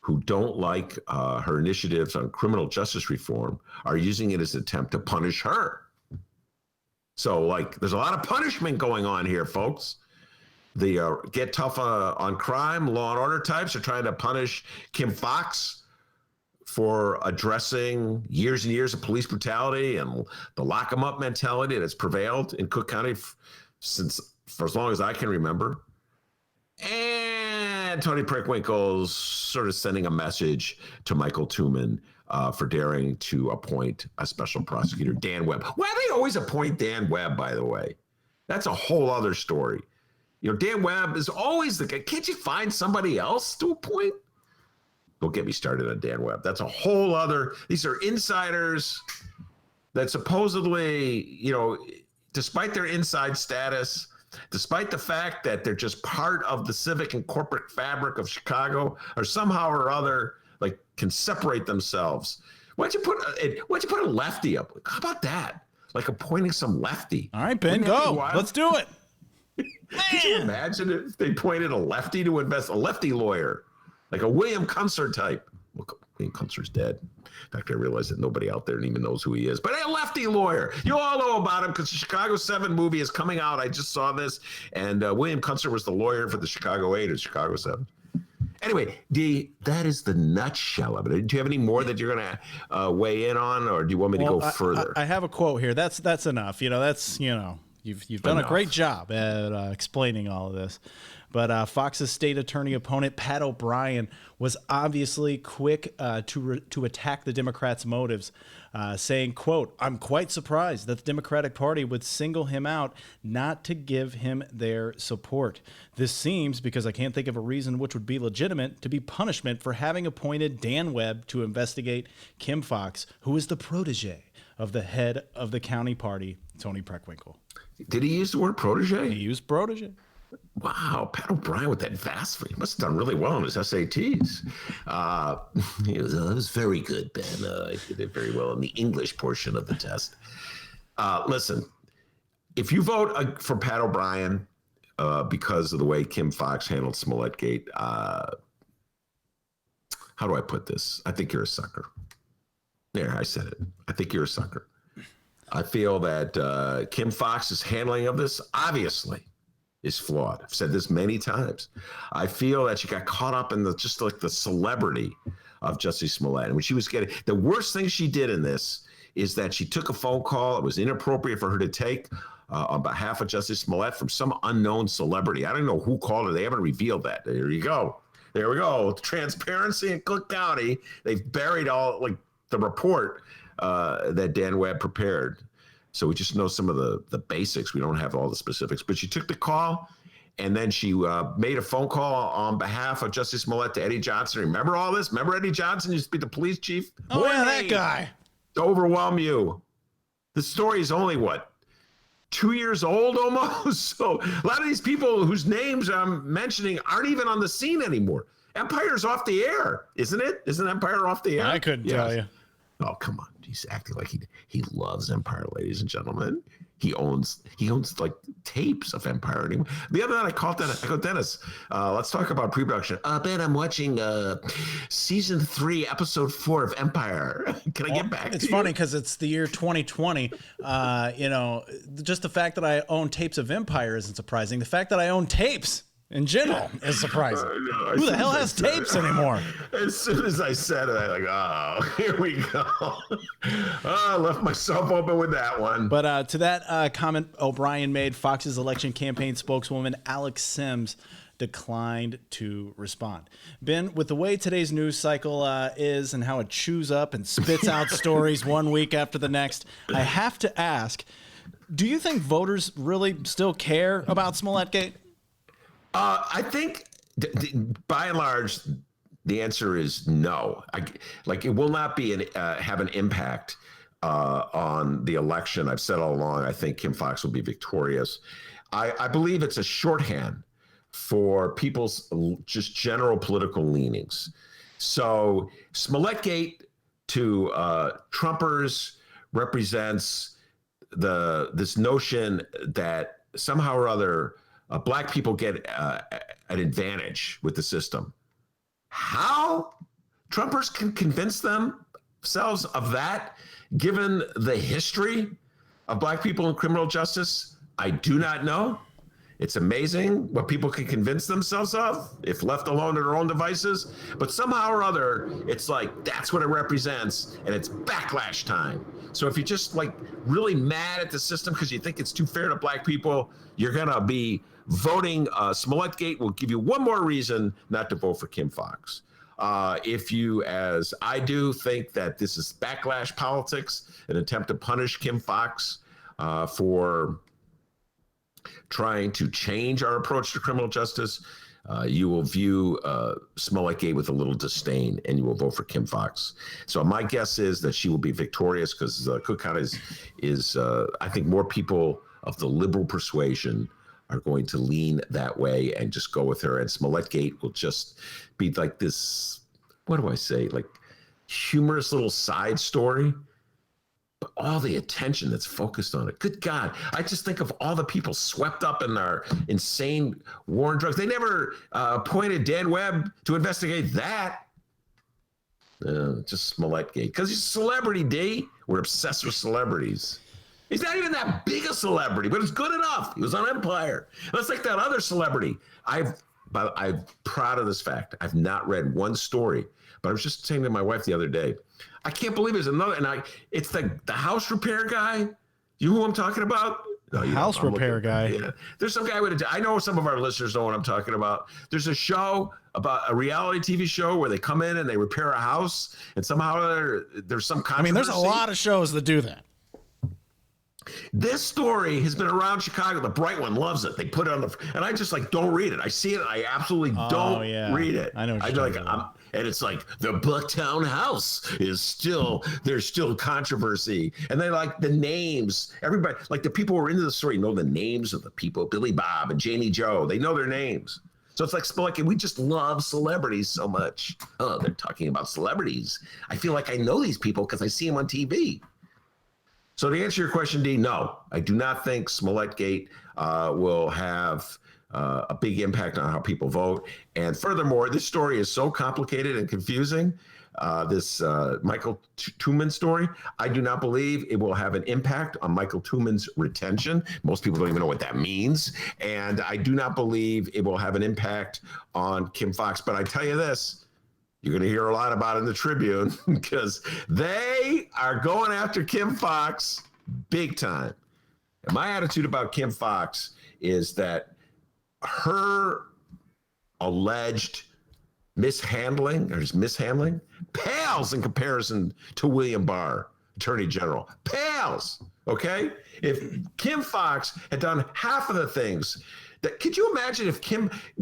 who don't like her initiatives on criminal justice reform are using it as an attempt to punish her. So, there's a lot of punishment going on here, folks. The Get Tough on Crime, Law and Order types are trying to punish Kim Foxx for addressing years and years of police brutality and the lock 'em up mentality that's prevailed in Cook County for as long as I can remember. And Tony Preckwinkle's sort of sending a message to Michael Tooman for daring to appoint a special prosecutor, Dan Webb. Why do they always appoint Dan Webb, by the way? That's a whole other story. Dan Webb is always the guy. Can't you find somebody else to appoint? Don't get me started on Dan Webb. That's a whole other, these are insiders that supposedly, despite their inside status, despite the fact that they're just part of the civic and corporate fabric of Chicago, or somehow or other, can separate themselves. Why'd you put a lefty up? How about that? Appointing some lefty. All right, Ben, go. Let's do it. Could you imagine if they appointed a lefty to invest, a lefty lawyer? Like a William Kunstler type. Well, William Kunstler's dead. In fact, I realize that nobody out there even knows who he is. But a lefty lawyer. You all know about him because the Chicago 7 movie is coming out. I just saw this. And William Kunstler was the lawyer for the Chicago 8 and Chicago 7. Anyway, D, that is the nutshell of it. Do you have any more that you're going to weigh in on, or do you want me to go further? I have a quote here. That's enough. You've done a great job at explaining all of this. But Fox's state attorney opponent, Pat O'Brien, was obviously quick to attack the Democrats' motives, saying, quote, "I'm quite surprised that the Democratic Party would single him out not to give him their support. This seems, because I can't think of a reason which would be legitimate, to be punishment for having appointed Dan Webb to investigate Kim Foxx, who is the protege of the head of the county party, Tony Preckwinkle." Did he use the word protege? He used protege. Wow, Pat O'Brien with that vast, he must have done really well on his SATs. It was very good, Ben. I did it very well in the English portion of the test. Listen, if you vote for Pat O'Brien because of the way Kim Foxx handled Smollett Gate, how do I put this? I think you're a sucker. There, I said it. I think you're a sucker. I feel that Kim Foxx's handling of this, obviously, is flawed. I've said this many times. I feel that she got caught up in the celebrity of Jussie Smollett. And when she was getting, the worst thing she did in this is that she took a phone call. It was inappropriate for her to take on behalf of Jussie Smollett from some unknown celebrity. I don't know who called her. They haven't revealed that. There you go. There we go. Transparency in Cook County. They've buried all the report that Dan Webb prepared. So we just know some of the basics. We don't have all the specifics. But she took the call, and then she made a phone call on behalf of Jussie Smollett to Eddie Johnson. Remember all this? Remember Eddie Johnson used to be the police chief? Oh, yeah, that guy. To overwhelm you. The story is only, 2 years old almost? So a lot of these people whose names I'm mentioning aren't even on the scene anymore. Empire's off the air, isn't it? Isn't Empire off the air? I couldn't tell you. Oh, come on. He's acting like he loves Empire, ladies and gentlemen. He owns tapes of Empire. The other night I called Dennis. I go, Dennis, let's talk about pre-production. Ben, I'm watching season 3, episode 4 of Empire. Can I get back to you? It's funny because it's the year 2020. Just the fact that I own tapes of Empire isn't surprising. The fact that I own tapes in general is surprising. No, Who the hell has tapes anymore? As soon as I said it, I like, oh, here we go. I left myself open with that one. But to that comment O'Brien made, Fox's election campaign spokeswoman Alex Sims declined to respond. Ben, with the way today's news cycle is and how it chews up and spits out stories one week after the next, I have to ask, do you think voters really still care about Smollettgate? I think, by and large, the answer is no. It will not be have an impact on the election. I've said all along, I think Kim Foxx will be victorious. I believe it's a shorthand for people's just general political leanings. So Smollettgate to Trumpers represents this notion that somehow or other black people get an advantage with the system. How Trumpers can convince themselves of that, given the history of black people in criminal justice, I do not know. It's amazing what people can convince themselves of if left alone to their own devices. But somehow or other, it's like that's what it represents, and it's backlash time. So if you're just like really mad at the system because you think it's too fair to black people, you're gonna be voting. Smollettgate will give you one more reason not to vote for Kim Foxx. If you, as I do, think that this is backlash politics, an attempt to punish Kim Foxx for trying to change our approach to criminal justice, you will view Smollettgate with a little disdain, and you will vote for Kim Foxx. So my guess is that she will be victorious because Cook County is I think more people of the liberal persuasion are going to lean that way and just go with her. And Smollettgate will just be like this, what do I say, like humorous little side story. But all the attention that's focused on it. Good God. I just think of all the people swept up in our insane war on drugs. They never appointed Dan Webb to investigate that. Just Smollettgate. Because he's a celebrity, D. We're obsessed with celebrities. He's not even that big a celebrity, but it's good enough. He was on Empire. That's like that other celebrity. I'm proud of this fact. I've not read one story, but I was just saying to my wife the other day, I can't believe there's another, and it's the house repair guy. You know who I'm talking about? No, house repair guy. Yeah. There's some guy I know some of our listeners know what I'm talking about. There's a show about a reality TV show where they come in and they repair a house, and somehow there's some controversy. I mean, there's a lot of shows that do that. This story has been around Chicago. The Bright One loves it. They put it on and I just like don't read it. I see it. I absolutely don't read it. I know. And it's like the Bucktown house there's still controversy. And they like the names. Everybody, like the people who are into the story know the names of the people. Billy Bob and Janie Joe. They know their names. So it's like Spelunky. We just love celebrities so much. Oh, they're talking about celebrities. I feel like I know these people because I see them on TV. So to answer your question, D, no, I do not think Smollettgate will have a big impact on how people vote. And furthermore, this story is so complicated and confusing. This Michael Tooman story, I do not believe it will have an impact on Michael Tooman's retention. Most people don't even know what that means. And I do not believe it will have an impact on Kim Foxx. But I tell you this, you're going to hear a lot about it in the Tribune because they are going after Kim Foxx big time. And my attitude about Kim Foxx is that her alleged mishandling pales in comparison to William Barr, Attorney General. Pales, okay? If Kim Foxx had done half of the things could you imagine if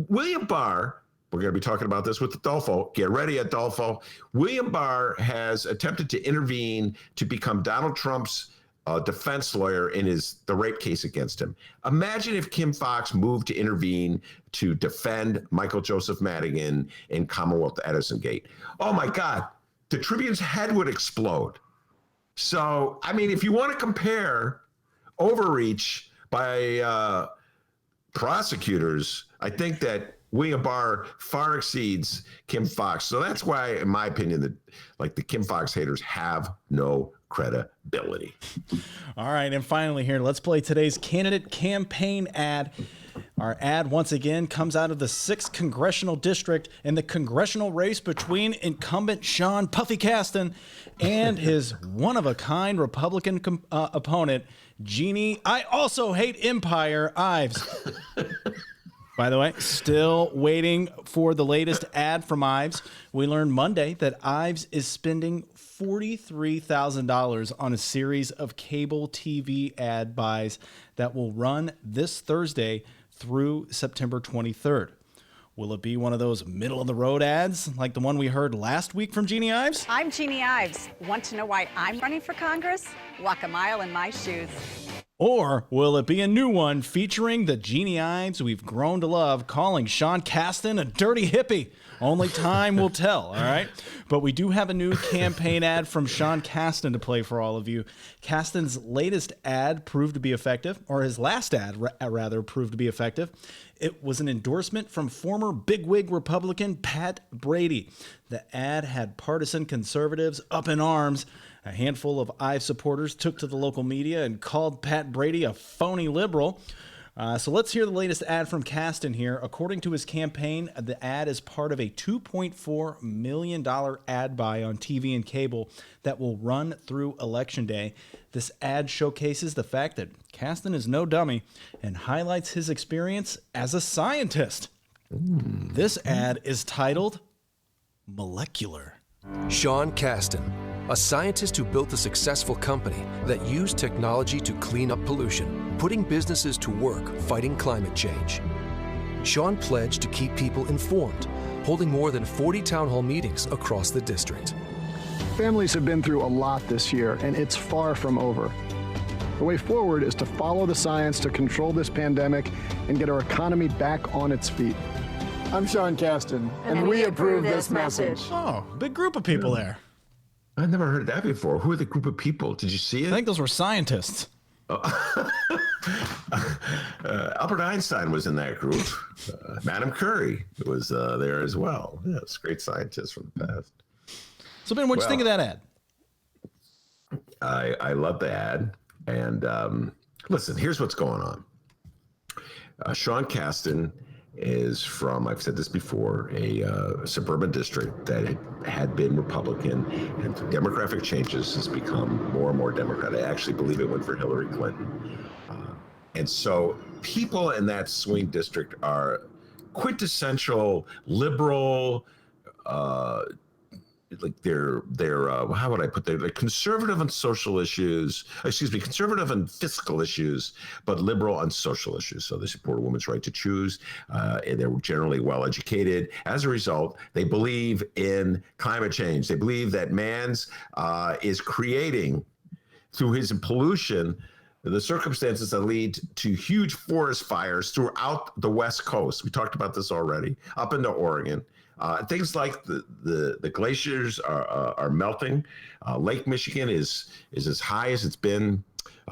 William Barr, we're going to be talking about this with Adolfo. Get ready, Adolfo. William Barr has attempted to intervene to become Donald Trump's defense lawyer in the rape case against him. Imagine if Kim Foxx moved to intervene to defend Michael Joseph Madigan in Commonwealth Edison Gate. Oh my God, the Tribune's head would explode. So, I mean, if you want to compare overreach by prosecutors, I think that William Barr far exceeds Kim Foxx. So that's why, in my opinion, the Kim Foxx haters have no credibility. All right. And finally here, let's play today's candidate campaign ad. Our ad once again comes out of the 6th Congressional District in the congressional race between incumbent Sean Puffy Kasten and his one-of-a-kind Republican opponent, Jeannie I Also Hate Empire Ives. By the way, still waiting for the latest ad from Ives. We learned Monday that Ives is spending $43,000 on a series of cable TV ad buys that will run this Thursday through September 23rd. Will it be one of those middle-of-the-road ads like the one we heard last week from Jeannie Ives? I'm Jeannie Ives. Want to know why I'm running for Congress? Walk a mile in my shoes. Or will it be a new one featuring the Jeannie Ives we've grown to love, calling Sean Kasten a dirty hippie? Only time will tell, all right? But we do have a new campaign ad from Sean Kasten to play for all of you. Kasten's latest ad proved to be effective, or his last ad, rather, proved to be effective. It was an endorsement from former bigwig Republican Pat Brady. The ad had partisan conservatives up in arms. A handful of Ives supporters took to the local media and called Pat Brady a phony liberal. So let's hear the latest ad from Kasten here. According to his campaign, the ad is part of a $2.4 million ad buy on TV and cable that will run through Election Day. This ad showcases the fact that Kasten is no dummy and highlights his experience as a scientist. This ad is titled Molecular. Sean Kasten, a scientist who built a successful company that used technology to clean up pollution, putting businesses to work fighting climate change. Sean pledged to keep people informed, holding more than 40 town hall meetings across the district. Families have been through a lot this year, and it's far from over. The way forward is to follow the science to control this pandemic and get our economy back on its feet. I'm Sean Kasten, and we approve this message. Oh, big group of people there. I've never heard that before. Who are the group of people? Did you see it? I think those were scientists. Albert Einstein was in that group. Madame Curie was there as well. Yes, great scientists from the past. So, Ben, what'd you think of that ad? I love the ad. And listen, here's what's going on. Sean Kasten is from, I've said this before, a suburban district that had been Republican, and through demographic changes has become more and more Democrat. I actually believe it went for Hillary Clinton. And so people in that swing district are quintessential liberal, like they're how would I put that? They're conservative on social issues, conservative on fiscal issues, but liberal on social issues. So they support a woman's right to choose. And they're generally well educated. As a result, they believe in climate change. They believe that man's is creating, through his pollution, the circumstances that lead to huge forest fires throughout the West Coast. We talked about this already, up into Oregon. Things like the glaciers are melting. Lake Michigan is as high as it's been.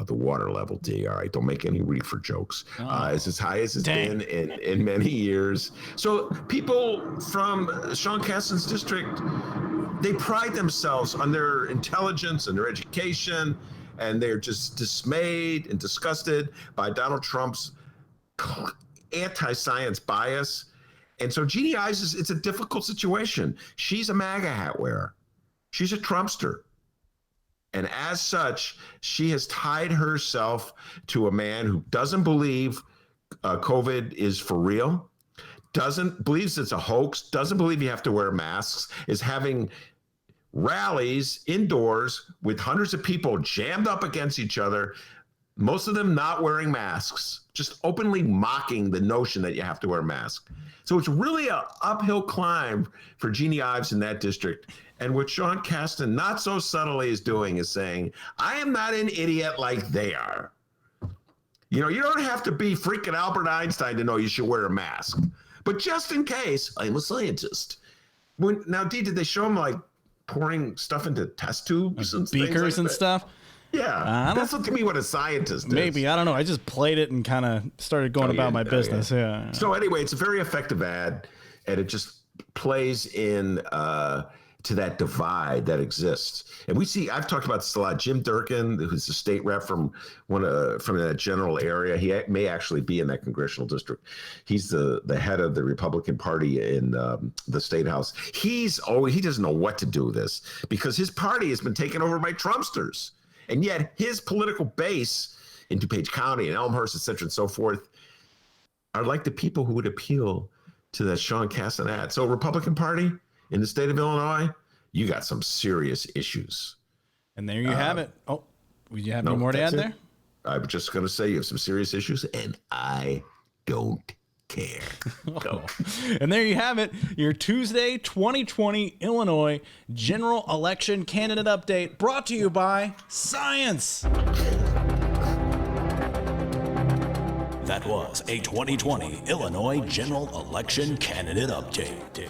The water level, D. All right, don't make any reefer jokes. It's as high as it's been in many years. So people from Sean Kasten's district, they pride themselves on their intelligence and their education, and they're just dismayed and disgusted by Donald Trump's anti-science bias. And so Jeannie Ives, it's a difficult situation. She's a MAGA hat wearer. She's a Trumpster. And as such, she has tied herself to a man who doesn't believe COVID is for real, believes it's a hoax, doesn't believe you have to wear masks, is having rallies indoors with hundreds of people jammed up against each other, most of them not wearing masks, just openly mocking the notion that you have to wear a mask. So it's really an uphill climb for Jeannie Ives in that district. And what Sean Kasten not so subtly is doing is saying, I am not an idiot like they are. You know, you don't have to be freaking Albert Einstein to know you should wear a mask. But just in case, I'm a scientist. Now, Dee, did they show him like pouring stuff into test tubes and beakers and stuff? Yeah, that's what to me what a scientist is. Maybe, I don't know. I just played it and kind of started going about my business. Yeah. So anyway, it's a very effective ad, and it just plays in to that divide that exists. And I've talked about this a lot. Jim Durkin, who's the state rep from that general area, he may actually be in that congressional district. He's the head of the Republican Party in the state house. He doesn't know what to do with this because his party has been taken over by Trumpsters. And yet his political base in DuPage County and Elmhurst, et cetera, and so forth, are like the people who would appeal to that Sean Casten ad. So Republican Party in the state of Illinois, you got some serious issues. And there you have it. Oh, you have any more to add there? I was just going to say you have some serious issues, and I don't care. Go. And there you have it, your Tuesday 2020 Illinois General Election Candidate Update, brought to you by Science. That was a 2020 Illinois General Election Candidate Update.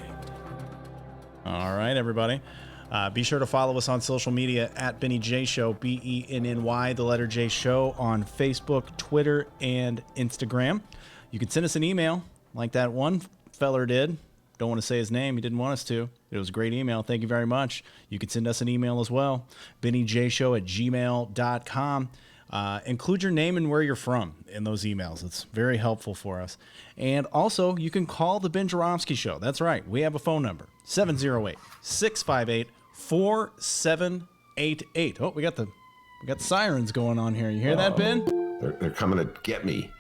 All right, everybody. Be sure to follow us on social media at Benny J Show, BENNY, the letter J Show, on Facebook, Twitter, and Instagram. You can send us an email like that one feller did. Don't want to say his name. He didn't want us to. It was a great email. Thank you very much. You can send us an email as well, BennyJShow@gmail.com. Include your name and where you're from in those emails. It's very helpful for us. And also, you can call the Ben Joravsky Show. That's right. We have a phone number, 708-658-4788. Oh, we got the sirens going on here. You hear that, Ben? They're coming to get me.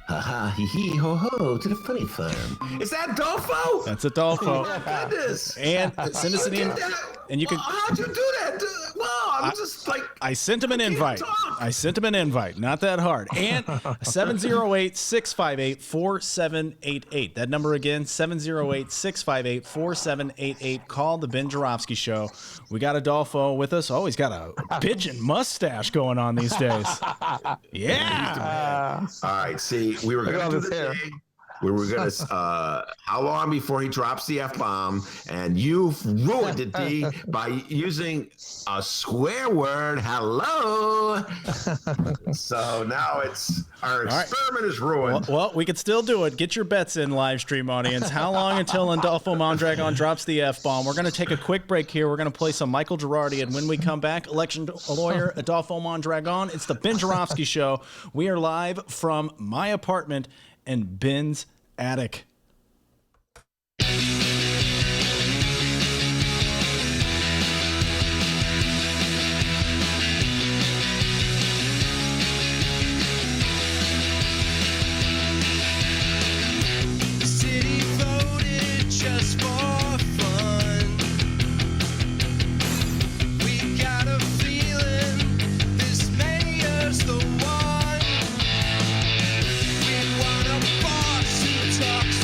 Ha ha, hee hee, ho ho, to the funny farm. Is that Adolfo? That's Adolfo. Oh my goodness. And send us an email. And you can. How'd you do that? Well, I'm just like. I sent him an invite. Not that hard. And 708-658-4788. That number again, 708-658-4788. Call the Ben Joravsky Show. We got Adolfo with us. Oh, he's got a pigeon mustache going on these days. Yeah. All right. See, we were going to do this thing. We were going to, how long before he drops the F-bomb? And you've ruined it, D, by using a swear word, hello. So now our experiment is ruined. Well, we could still do it. Get your bets in, live stream audience. How long until Adolfo Mondragon drops the F-bomb? We're going to take a quick break here. We're going to play some Michael Girardi. And when we come back, election lawyer Adolfo Mondragon. It's the Ben Joravsky Show. We are live from my apartment and Ben's attic. City voted just for fun. We got a feeling this mayor's the one. We want a boss who talks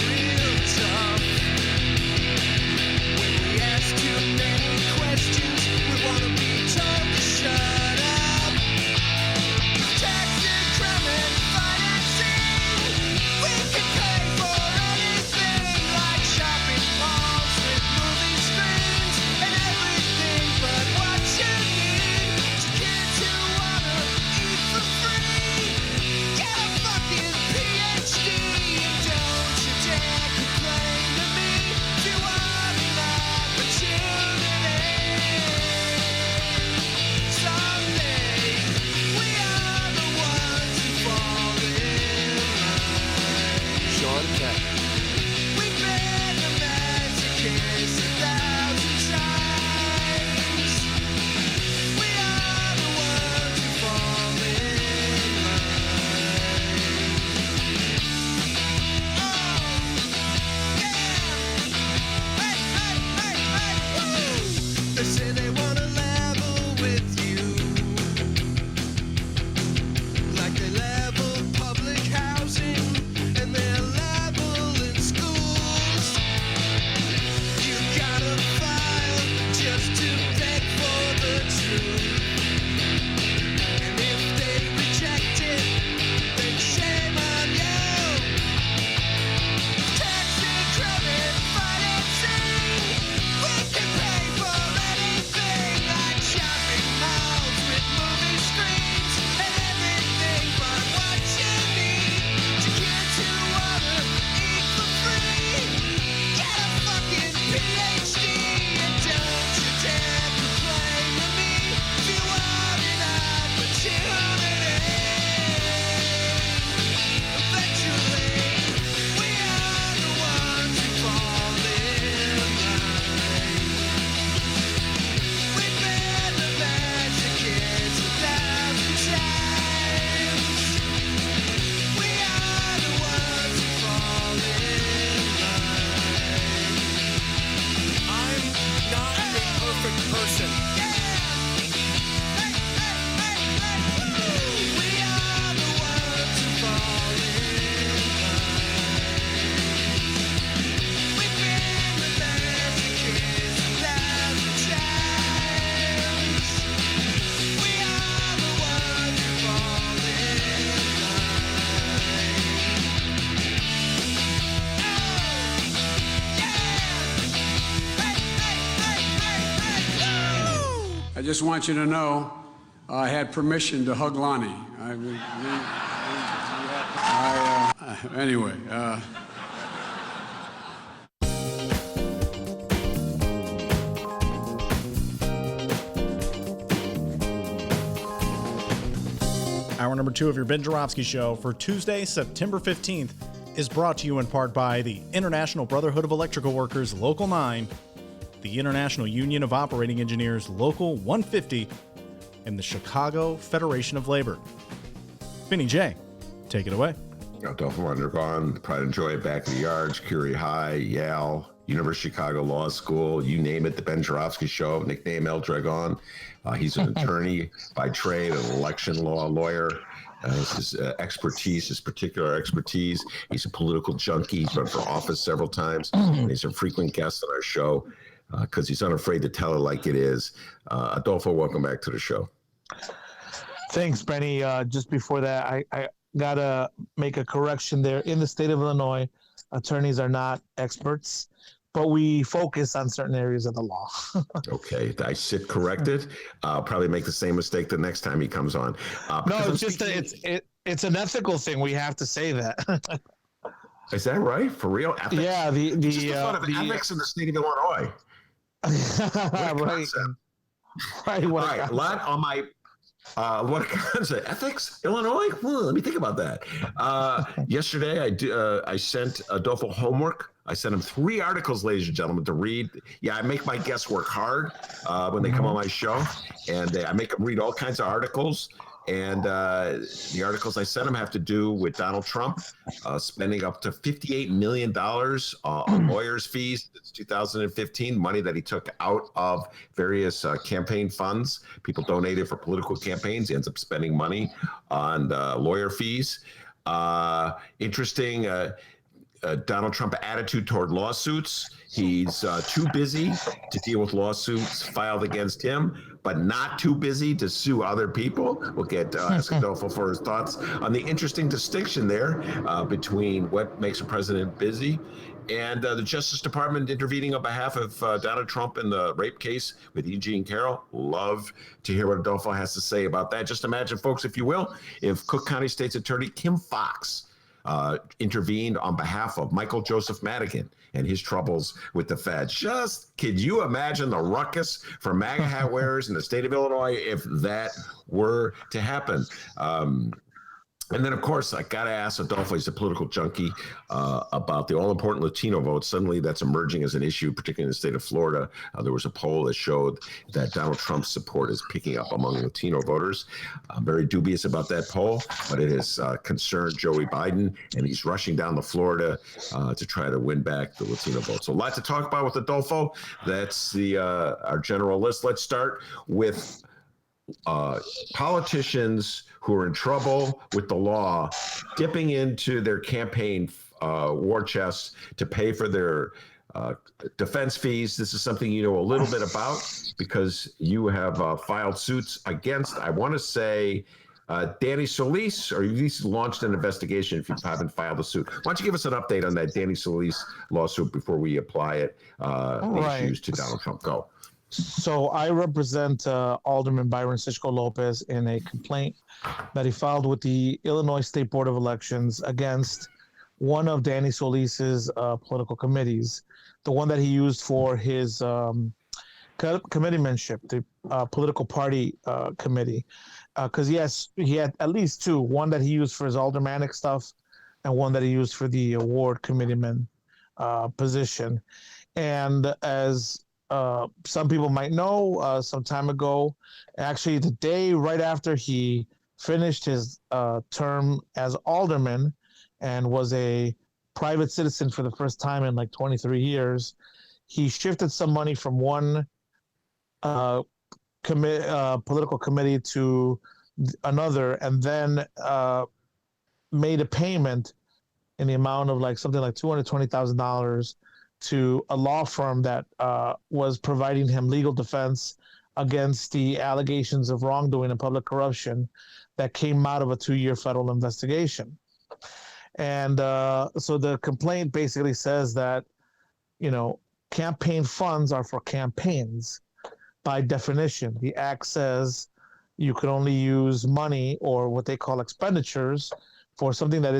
just want you to know I had permission to hug Lonnie. Anyway. Hour number 2 of your Ben Joravsky Show for Tuesday, September 15th is brought to you in part by the International Brotherhood of Electrical Workers, Local 9, the International Union of Operating Engineers, Local 150, and the Chicago Federation of Labor. Vinny J, take it away. Adolfo Mondragon, Pride and Joy, Back of the Yards, Curie High, Yale, University of Chicago Law School, you name it, the Ben Joravsky Show, nickname El Dragon. He's an attorney by trade, an election law lawyer. His expertise, his particular expertise. He's a political junkie. He's run for office several times. And he's a frequent guest on our show because he's unafraid to tell it like it is. Adolfo, welcome back to the show. Thanks, Benny. Just before that, I got to make a correction there. In the state of Illinois, attorneys are not experts, but we focus on certain areas of the law. Okay, I sit corrected. I'll probably make the same mistake the next time he comes on. No, it's just it's an ethical thing. We have to say that. Is that right? For real? Ethics? Yeah, just the thought of ethics in the state of Illinois. Right. Right. All right, a lot on my what concept? Ethics? Illinois? Let me think about that. Yesterday, I sent Adolfo homework. I sent him 3 articles, ladies and gentlemen, to read. Yeah, I make my guests work hard when they come on my show, and I make them read all kinds of articles. And the articles I sent him have to do with Donald Trump spending up to $58 million on lawyers' fees since 2015, money that he took out of various campaign funds. People donated for political campaigns. He ends up spending money on lawyer fees. Interesting. Donald Trump attitude toward lawsuits. He's too busy to deal with lawsuits filed against him, but not too busy to sue other people. We'll get ask Adolfo for his thoughts on the interesting distinction there between what makes a president busy and the Justice Department intervening on behalf of Donald Trump in the rape case with Eugene Carroll. Love to hear what Adolfo has to say about that. Just imagine, folks, if you will, if Cook County State's Attorney Kim Foxx intervened on behalf of Michael Joseph Madigan and his troubles with the feds. Just, could you imagine the ruckus for MAGA hat wearers in the state of Illinois if that were to happen? And then, of course, I got to ask Adolfo, he's a political junkie, about the all-important Latino vote. Suddenly, that's emerging as an issue, particularly in the state of Florida. There was a poll that showed that Donald Trump's support is picking up among Latino voters. I'm very dubious about that poll, but it has concerned Joey Biden, and he's rushing down to Florida to try to win back the Latino vote. So a lot to talk about with Adolfo. That's our general list. Let's start with politicians who are in trouble with the law, dipping into their campaign war chests to pay for their defense fees. This is something you know a little bit about because you have filed suits against, I want to say, Danny Solis, or you at least launched an investigation if you haven't filed a suit. Why don't you give us an update on that Danny Solis lawsuit before we apply it, issues to Donald Trump? Go. So I represent Alderman Byron Sichko Lopez in a complaint that he filed with the Illinois State Board of Elections against one of Danny Solis's political committees, the one that he used for his committeemanship, the political party committee. Because he had at least 2, one that he used for his aldermanic stuff and one that he used for the award committeeman position. And as some people might know, some time ago, actually the day right after he finished his term as alderman and was a private citizen for the first time in like 23 years, he shifted some money from one political committee to another, and then made a payment in the amount of like something like $220,000 to a law firm that was providing him legal defense against the allegations of wrongdoing and public corruption that came out of a 2-year federal investigation. And so the complaint basically says that, campaign funds are for campaigns. by definition. The act says you can only use money or what they call expenditures for something that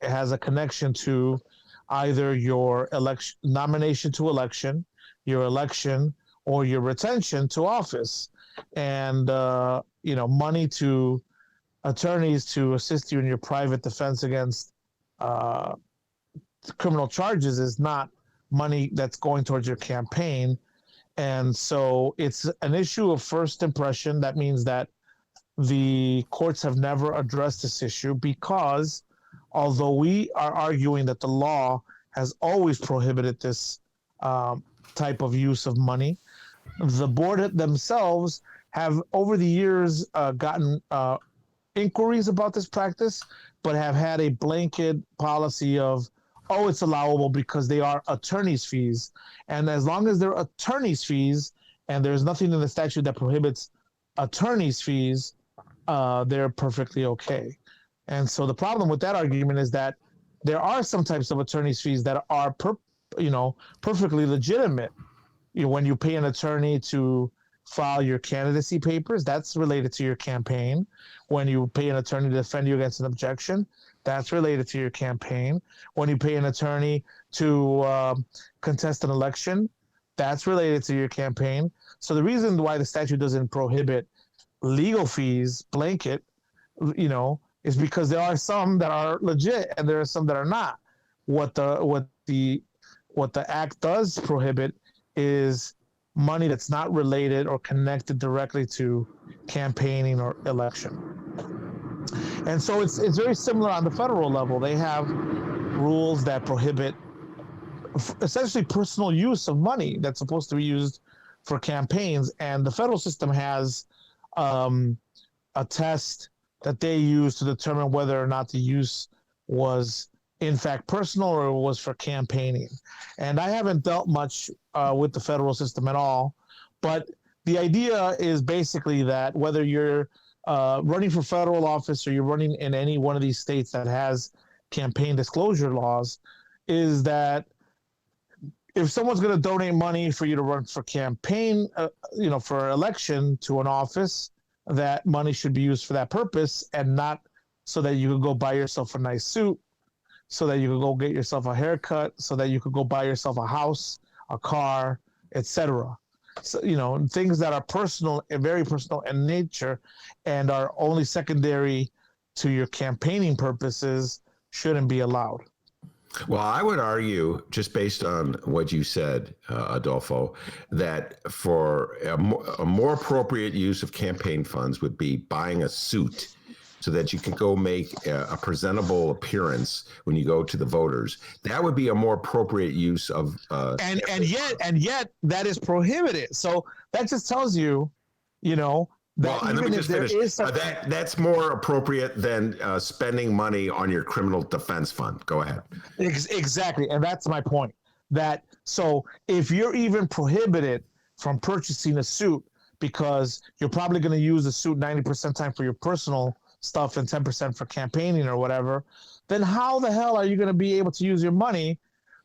has a connection to either your election, nomination to election, your election, or your retention to office. And money to attorneys to assist you in your private defense against criminal charges is not money that's going towards your campaign. And so it's an issue of first impression. That means that the courts have never addressed this issue because although we are arguing that the law has always prohibited this type of use of money, the board themselves have over the years gotten inquiries about this practice, but have had a blanket policy of, oh, it's allowable because they are attorney's fees. And as long as they're attorney's fees and there's nothing in the statute that prohibits attorney's fees, they're perfectly okay. And so the problem with that argument is that there are some types of attorney's fees that are perfectly legitimate. When you pay an attorney to file your candidacy papers, that's related to your campaign. When you pay an attorney to defend you against an objection, that's related to your campaign. When you pay an attorney to contest an election, that's related to your campaign. So the reason why the statute doesn't prohibit legal fees blanket, is because there are some that are legit and there are some that are not. What the act does prohibit is money that's not related or connected directly to campaigning or election. And so it's very similar on the federal level. They have rules that prohibit essentially personal use of money that's supposed to be used for campaigns. And the federal system has a test that they use to determine whether or not the use was in fact personal or was for campaigning. And I haven't dealt much with the federal system at all, but the idea is basically that whether you're running for federal office or you're running in any one of these states that has campaign disclosure laws, is that if someone's going to donate money for you to run for campaign, for election to an office, that money should be used for that purpose and not so that you could go buy yourself a nice suit, so that you could go get yourself a haircut, so that you could go buy yourself a house, a car, etc. So, things that are personal and very personal in nature and are only secondary to your campaigning purposes shouldn't be allowed. Well, I would argue, just based on what you said, Adolfo, that for a more appropriate use of campaign funds would be buying a suit so that you can go make a presentable appearance when you go to the voters. That would be a more appropriate use of. And yet that is prohibited. So that just tells you, that and let me just finish. That's more appropriate than spending money on your criminal defense fund. Go ahead. Exactly, and that's my point. So if you're even prohibited from purchasing a suit because you're probably going to use the suit 90% time for your personal stuff and 10% for campaigning or whatever, then how the hell are you going to be able to use your money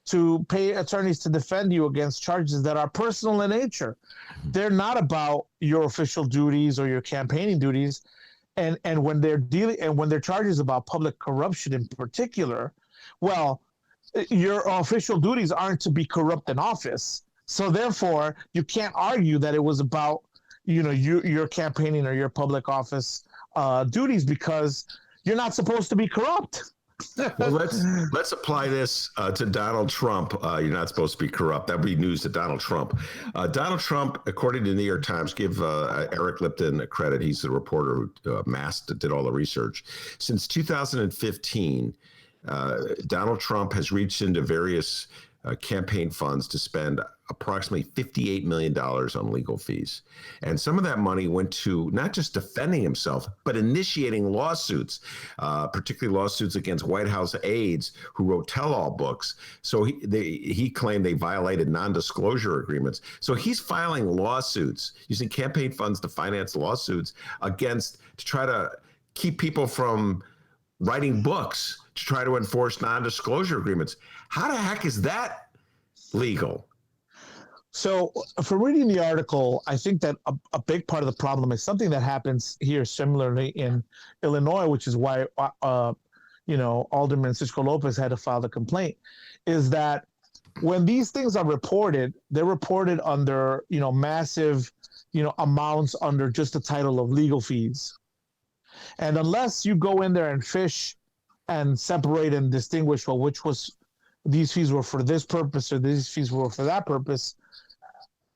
to pay attorneys to defend you against charges that are personal in nature? They're not about your official duties or your campaigning duties. And when they're charges about public corruption in particular, well, your official duties aren't to be corrupt in office. So therefore, you can't argue that it was about, your campaigning or your public office duties because you're not supposed to be corrupt. Well, let's apply this to Donald Trump. You're not supposed to be corrupt. That would be news to Donald Trump. Donald Trump, according to the New York Times, give Eric Lipton credit. He's the reporter who did all the research. Since 2015, Donald Trump has reached into various campaign funds to spend approximately $58 million on legal fees. And some of that money went to not just defending himself, but initiating lawsuits, particularly lawsuits against White House aides who wrote tell-all books. So he claimed they violated non-disclosure agreements. So he's filing lawsuits, using campaign funds to finance lawsuits to try to keep people from writing books, to try to enforce non-disclosure agreements. How the heck is that legal? So, from reading the article, I think that a big part of the problem is something that happens here similarly in Illinois, which is why, Alderman Cisco Lopez had to file the complaint, is that when these things are reported, they're reported under, massive, amounts under just the title of legal fees. And unless you go in there and fish and separate and distinguish, well, these fees were for this purpose or these fees were for that purpose,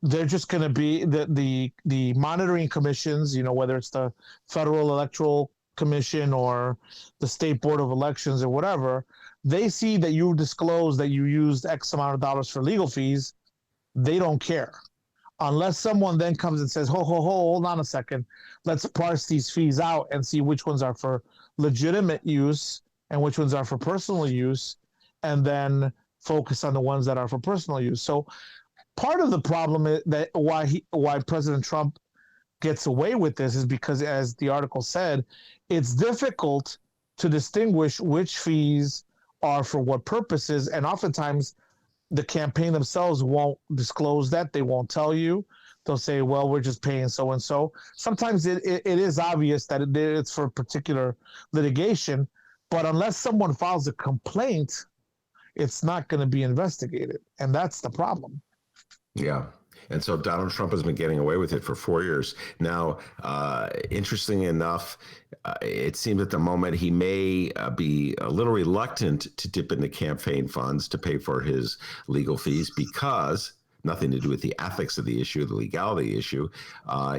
they're just going to be the monitoring commissions, whether it's the Federal Electoral Commission or the State Board of Elections or whatever, they see that you disclose that you used X amount of dollars for legal fees, they don't care. Unless someone then comes and says, hold on a second, let's parse these fees out and see which ones are for legitimate use and which ones are for personal use, and then focus on the ones that are for personal use. So part of the problem is that why President Trump gets away with this is because, as the article said, it's difficult to distinguish which fees are for what purposes, and oftentimes the campaign themselves won't disclose that. They won't tell you. They'll say, well, we're just paying so and so. Sometimes it is obvious that it's for particular litigation, but unless someone files a complaint, it's not going to be investigated, and that's the problem. Yeah. And so Donald Trump has been getting away with it for 4 years. Now, interestingly enough, it seems at the moment he may be a little reluctant to dip into campaign funds to pay for his legal fees because, nothing to do with the ethics of the issue, the legality issue,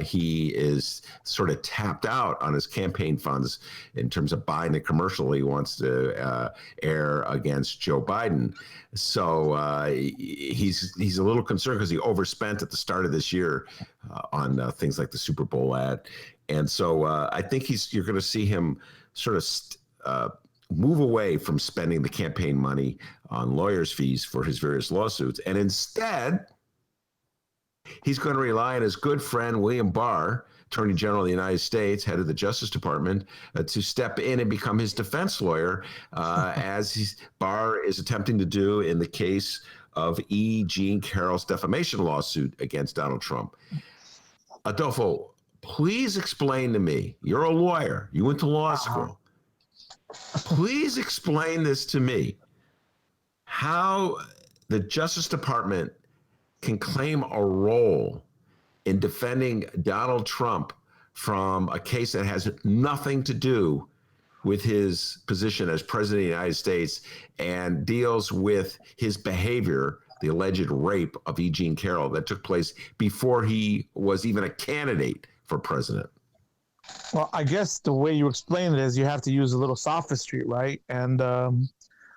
he is sort of tapped out on his campaign funds in terms of buying the commercial he wants to air against Joe Biden. So he's a little concerned because he overspent at the start of this year on things like the Super Bowl ad. And so I think you're going to see him sort of move away from spending the campaign money on lawyers' fees for his various lawsuits. And instead, he's going to rely on his good friend, William Barr, Attorney General of the United States, head of the Justice Department, to step in and become his defense lawyer, as Barr is attempting to do in the case of E. Jean Carroll's defamation lawsuit against Donald Trump. Adolfo, please explain to me, you're a lawyer, you went to law school. Please explain this to me, how the Justice Department can claim a role in defending Donald Trump from a case that has nothing to do with his position as president of the United States and deals with his behavior, the alleged rape of E. Jean Carroll that took place before he was even a candidate for president. Well, I guess the way you explain it is you have to use a little sophistry, right? And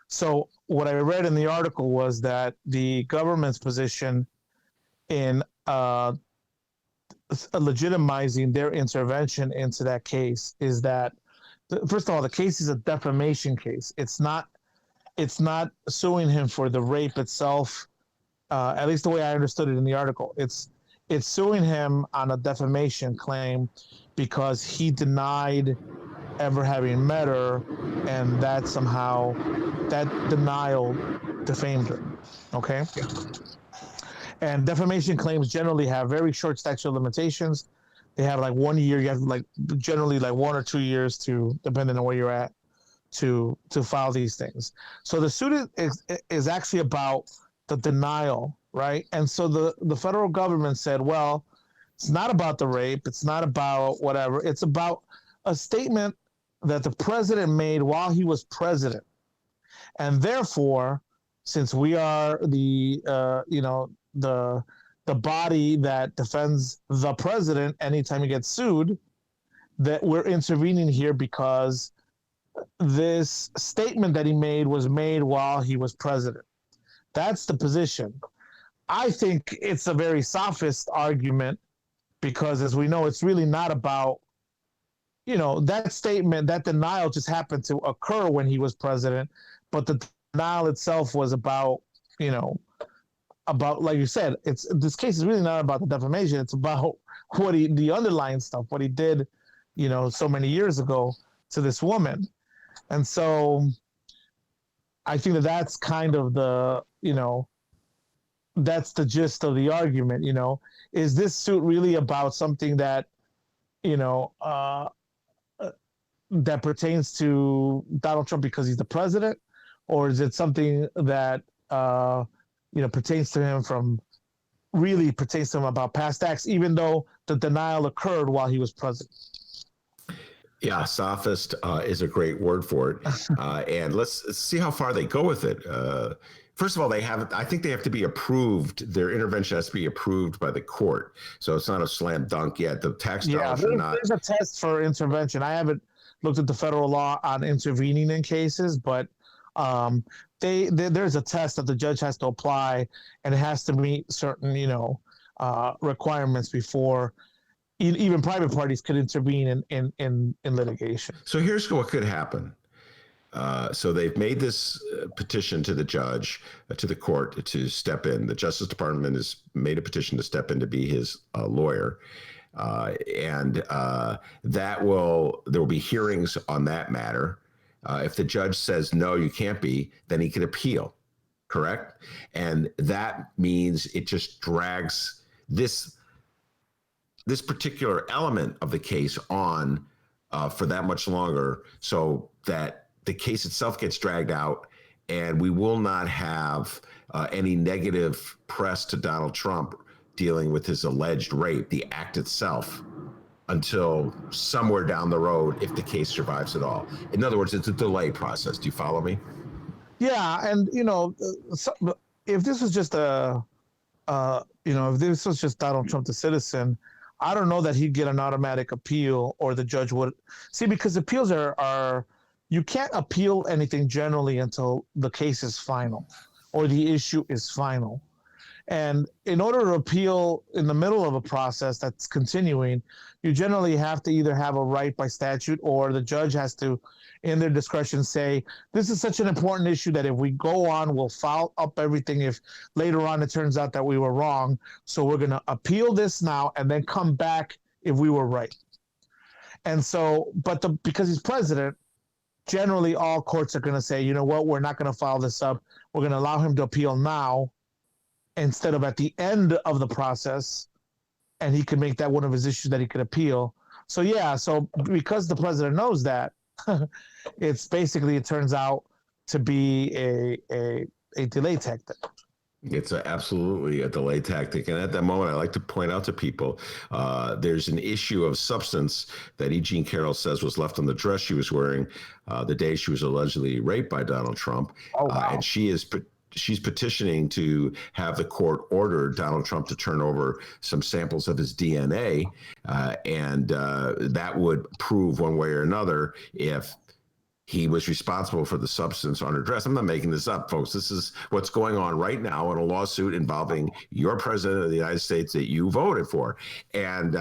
so what I read in the article was that the government's position in legitimizing their intervention into that case is that, first of all, the case is a defamation case. It's not suing him for the rape itself, at least the way I understood it in the article. It's suing him on a defamation claim because he denied ever having met her, and that denial defamed her. Okay? Yeah. And defamation claims generally have very short statute of limitations. They have like 1 year. You have generally 1 or 2 years to, depending on where you're at, to file these things. So the suit is actually about the denial, right? And so the federal government said, well, it's not about the rape. It's not about whatever. It's about a statement that the president made while he was president. And therefore, since we are the body that defends the president anytime he gets sued, that we're intervening here because this statement that he made was made while he was president. That's the position. I think it's a very sophist argument because, as we know, it's really not about, that statement, that denial just happened to occur when he was president, but the denial itself was about, like you said, this case is really not about the defamation. It's about the underlying stuff, what he did, so many years ago to this woman. And so I think that's kind of the that's the gist of the argument. Is this suit really about something that, that pertains to Donald Trump because he's the president, or is it something that pertains to him about past acts, even though the denial occurred while he was president? Yeah, sophist is a great word for it, and let's see how far they go with it. First of all, I think they have to be approved. Their intervention has to be approved by the court, so it's not a slam dunk yet. The tax dollars are not. There's a test for intervention. I haven't looked at the federal law on intervening in cases, but there's a test that the judge has to apply, and it has to meet certain requirements before even private parties could intervene in litigation. So here's what could happen. So they've made this petition to the judge, to the court to step in. The Justice Department has made a petition to step in to be his lawyer. And there will be hearings on that matter. If the judge says, no, you can't be, then he could appeal, correct? And that means it just drags this particular element of the case on for that much longer, so that the case itself gets dragged out, and we will not have any negative press to Donald Trump dealing with his alleged rape, the act itself, until somewhere down the road, if the case survives at all. In other words, it's a delay process. Do you follow me? Yeah, and if this was just if this was just Donald Trump, the citizen, I don't know that he'd get an automatic appeal, or the judge would. See, because appeals are you can't appeal anything generally until the case is final or the issue is final. And in order to appeal in the middle of a process that's continuing, you generally have to either have a right by statute, or the judge has to, in their discretion, say, this is such an important issue that if we go on, we'll foul up everything if later on it turns out that we were wrong. So we're going to appeal this now and then come back if we were right. And so, because he's president, generally all courts are going to say, you know what, we're not going to file this up. We're going to allow him to appeal now instead of at the end of the process, and he could make that one of his issues that he could appeal. So because the president knows that, it's basically, it turns out to be a delay tactic. It's absolutely a delay tactic. And at that moment, I like to point out to people, there's an issue of substance that E. Jean Carroll says was left on the dress she was wearing the day she was allegedly raped by Donald Trump. Oh, wow. And she's petitioning to have the court order Donald Trump to turn over some samples of his DNA. And that would prove one way or another if he was responsible for the substance on her dress. I'm not making this up, folks. This is what's going on right now in a lawsuit involving your president of the United States that you voted for. And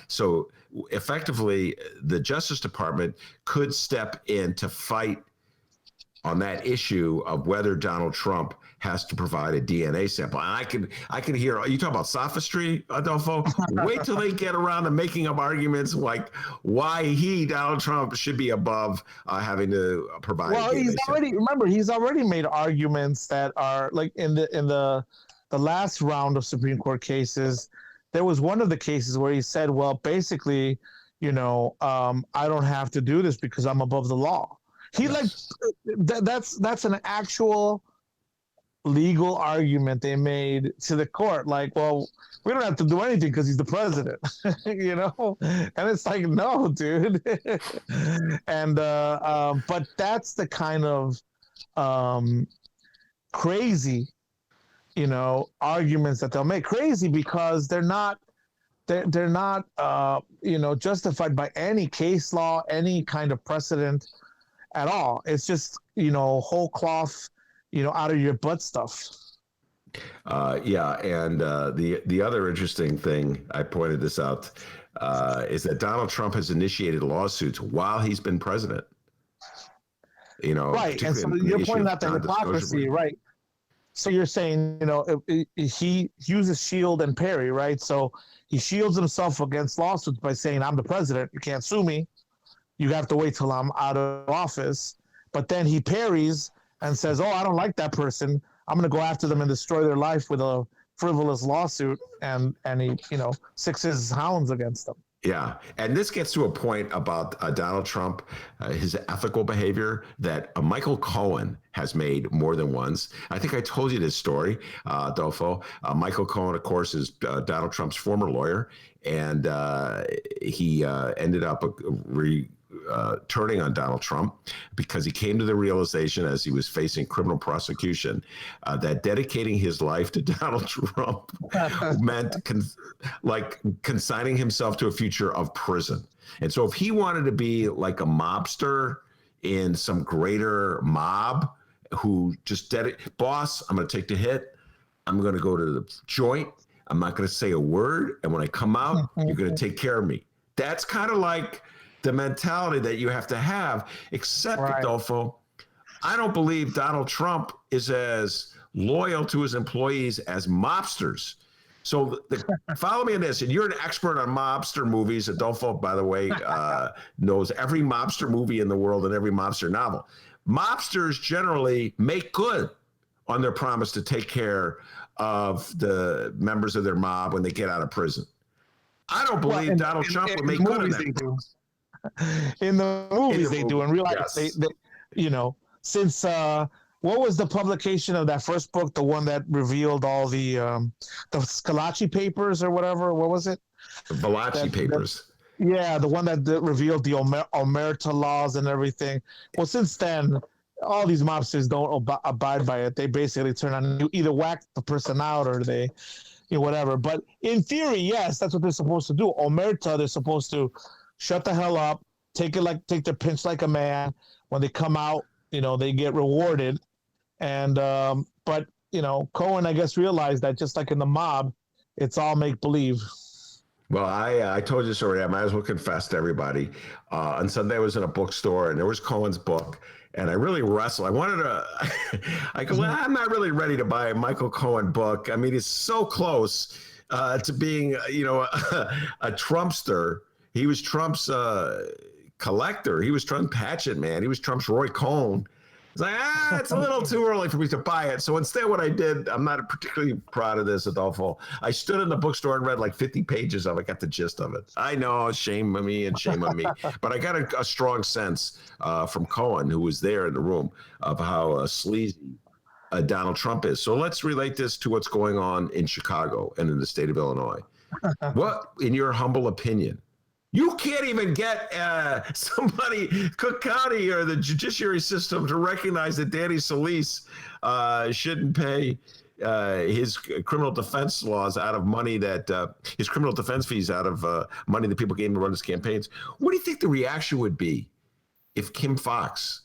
so effectively, the Justice Department could step in to fight on that issue of whether Donald Trump has to provide a DNA sample. And I can hear, you talk about sophistry, Adolfo? Wait till they get around to making up arguments like why Donald Trump, should be above having to provide a DNA sample. He's already made arguments that are like in the last round of Supreme Court cases. There was one of the cases where he said, well, basically, I don't have to do this because I'm above the law. That's an actual legal argument they made to the court. Like, well, we don't have to do anything because he's the president, And it's like, no, dude. And but that's the kind of crazy, arguments that they'll make. Crazy because they're not justified by any case law, any kind of precedent at all. It's just, whole cloth, out of your butt stuff. And the other interesting thing, I pointed this out, is that Donald Trump has initiated lawsuits while he's been president. Right, and so you're pointing out the hypocrisy, right? So you're saying, he uses shield and parry, right? So he shields himself against lawsuits by saying, I'm the president, you can't sue me. You have to wait till I'm out of office. But then he parries and says, oh, I don't like that person. I'm going to go after them and destroy their life with a frivolous lawsuit, and he, sixes hounds against them. Yeah, and this gets to a point about Donald Trump, his ethical behavior that Michael Cohen has made more than once. I think I told you this story, Adolfo. Michael Cohen, of course, is Donald Trump's former lawyer, and he ended up turning on Donald Trump because he came to the realization as he was facing criminal prosecution that dedicating his life to Donald Trump meant consigning himself to a future of prison. And so if he wanted to be like a mobster in some greater mob who just boss, I'm going to take the hit. I'm going to go to the joint. I'm not going to say a word. And when I come out, you're going to take care of me. That's kind of like the mentality that you have to have, except right. Adolfo, I don't believe Donald Trump is as loyal to his employees as mobsters. So follow me on this, and you're an expert on mobster movies. Adolfo, by the way, knows every mobster movie in the world and every mobster novel. Mobsters generally make good on their promise to take care of the members of their mob when they get out of prison. I don't believe Donald Trump would make good on that. In the movies they do, and realize yes. they since what was the publication of that first book, the one that revealed all the Scalacci papers or whatever? What was it? The Valachi papers. The one that revealed the Omerta laws and everything. Well, since then, all these mobsters don't abide by it. They basically turn on you, either whack the person out or they, whatever. But in theory, yes, that's what they're supposed to do. Omerta, they're supposed to shut the hell up, take their pinch like a man. When they come out, they get rewarded. And but Cohen, I guess, realized that just like in the mob, it's all make believe. Well, I told you this already. I might as well confess to everybody. On Sunday, I was in a bookstore and there was Cohen's book, and I really wrestled. I wanted to. I go, well, I'm not really ready to buy a Michael Cohen book. I mean, it's so close to being, a Trumpster. He was Trump's collector. He was Trump's hatchet man. He was Trump's Roy Cohn. It's like, it's a little too early for me to buy it. So instead what I did, I'm not particularly proud of this, Adolfo. I stood in the bookstore and read like 50 pages of it. I got the gist of it. I know, shame on me. But I got a strong sense from Cohen, who was there in the room, of how sleazy Donald Trump is. So let's relate this to what's going on in Chicago and in the state of Illinois. What, in your humble opinion, you can't even get somebody, Cook County or the judiciary system, to recognize that Danny Solis shouldn't pay his criminal defense laws out of money that his criminal defense fees out of money that people gave him to run his campaigns. What do you think the reaction would be if Kim Foxx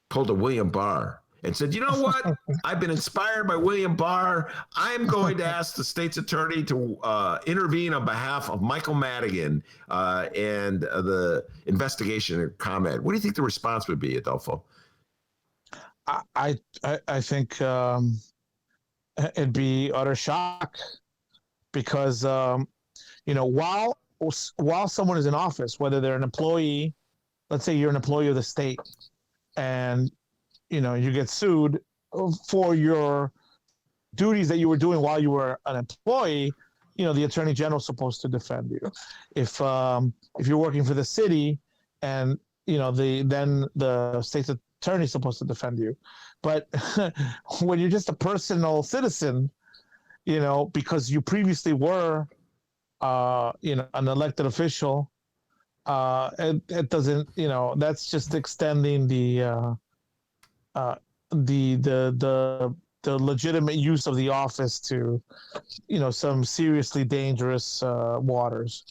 pulled a William Barr and said, you know what? I've been inspired by William Barr. I'm going to ask the state's attorney to intervene on behalf of Michael Madigan and the investigation and comment. What do you think the response would be, Adolfo? I think it'd be utter shock because, while someone is in office, whether they're an employee, let's say you're an employee of the state, and you get sued for your duties that you were doing while you were an employee, the attorney general is supposed to defend you. If you're working for the city and, then the state's attorney is supposed to defend you. But when you're just a personal citizen, because you previously were, an elected official, it doesn't, that's just extending the legitimate use of the office to, some seriously dangerous waters.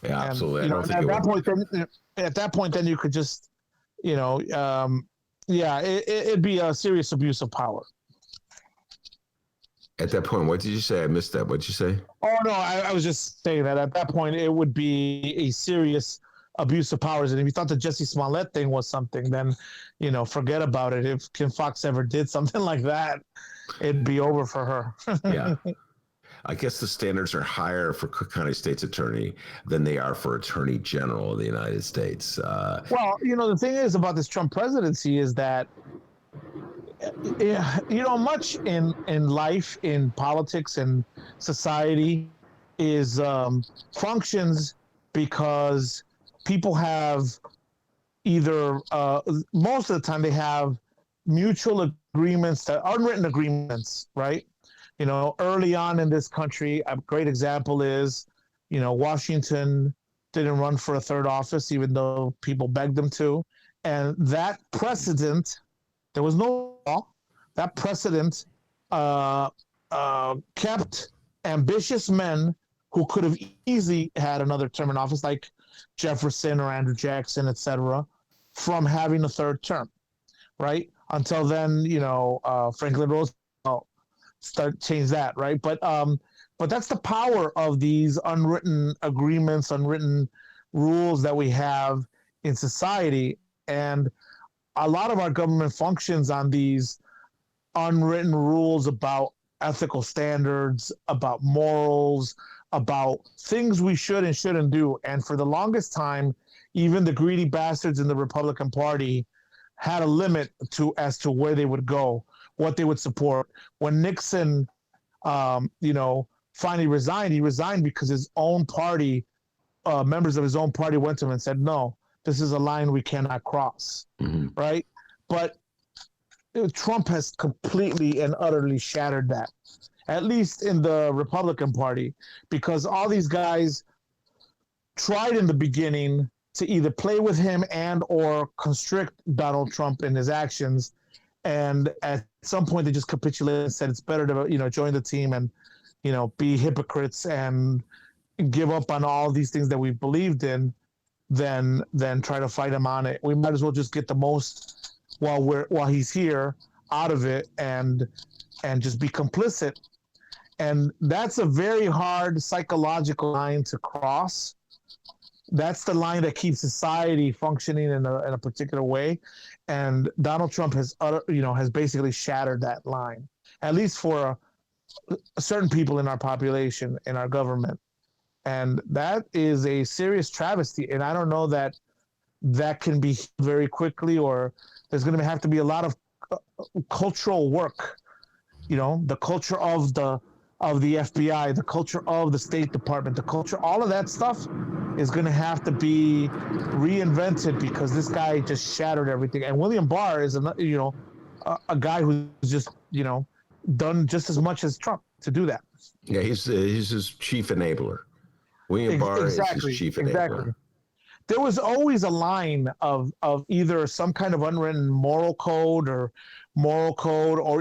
Yeah, absolutely. And, I don't think at that point, then you could just, it'd be a serious abuse of power. At that point, what did you say? I missed that. What did you say? Oh no, I was just saying that at that point it would be a serious abuse of powers. And if you thought the Jussie Smollett thing was something, then, forget about it. If Kim Foxx ever did something like that, it'd be over for her. Yeah. I guess the standards are higher for Cook County State's attorney than they are for Attorney General of the United States. Well, the thing is about this Trump presidency is that much in life, in politics, and society is functions because people have either most of the time they have mutual agreements, that unwritten agreements, right? Early on in this country, a great example is, Washington didn't run for a third office, even though people begged them to. And that precedent, there was no law, that precedent kept ambitious men who could have easily had another term in office, like Jefferson or Andrew Jackson, etc., from having a third term, right? Until then, Franklin Roosevelt changed that, right? But that's the power of these unwritten agreements, unwritten rules that we have in society. And a lot of our government functions on these unwritten rules about ethical standards, about morals, about things we should and shouldn't do. And for the longest time, even the greedy bastards in the Republican Party had a limit as to where they would go, what they would support. When Nixon, finally resigned, he resigned because his own party, members of his own party went to him and said, no, this is a line we cannot cross, right? But Trump has completely and utterly shattered that, at least in the Republican Party, because all these guys tried in the beginning to either play with him and or constrict Donald Trump in his actions. And at some point they just capitulated and said it's better to, join the team and, be hypocrites and give up on all these things that we've believed in than try to fight him on it. We might as well just get the most while he's here out of it and just be complicit. And that's a very hard psychological line to cross. That's the line that keeps society functioning in a particular way. And Donald Trump has basically shattered that line, at least for certain people in our population, in our government. And that is a serious travesty. And I don't know that can be very quickly, or there's going to have to be a lot of cultural work. The culture of the FBI, the culture of the State Department, the culture, all of that stuff is going to have to be reinvented because this guy just shattered everything. And William Barr is a guy who's just done just as much as Trump to do that. Yeah, he's his chief enabler. William Barr is his chief enabler. Exactly. There was always a line of either some kind of unwritten moral code, or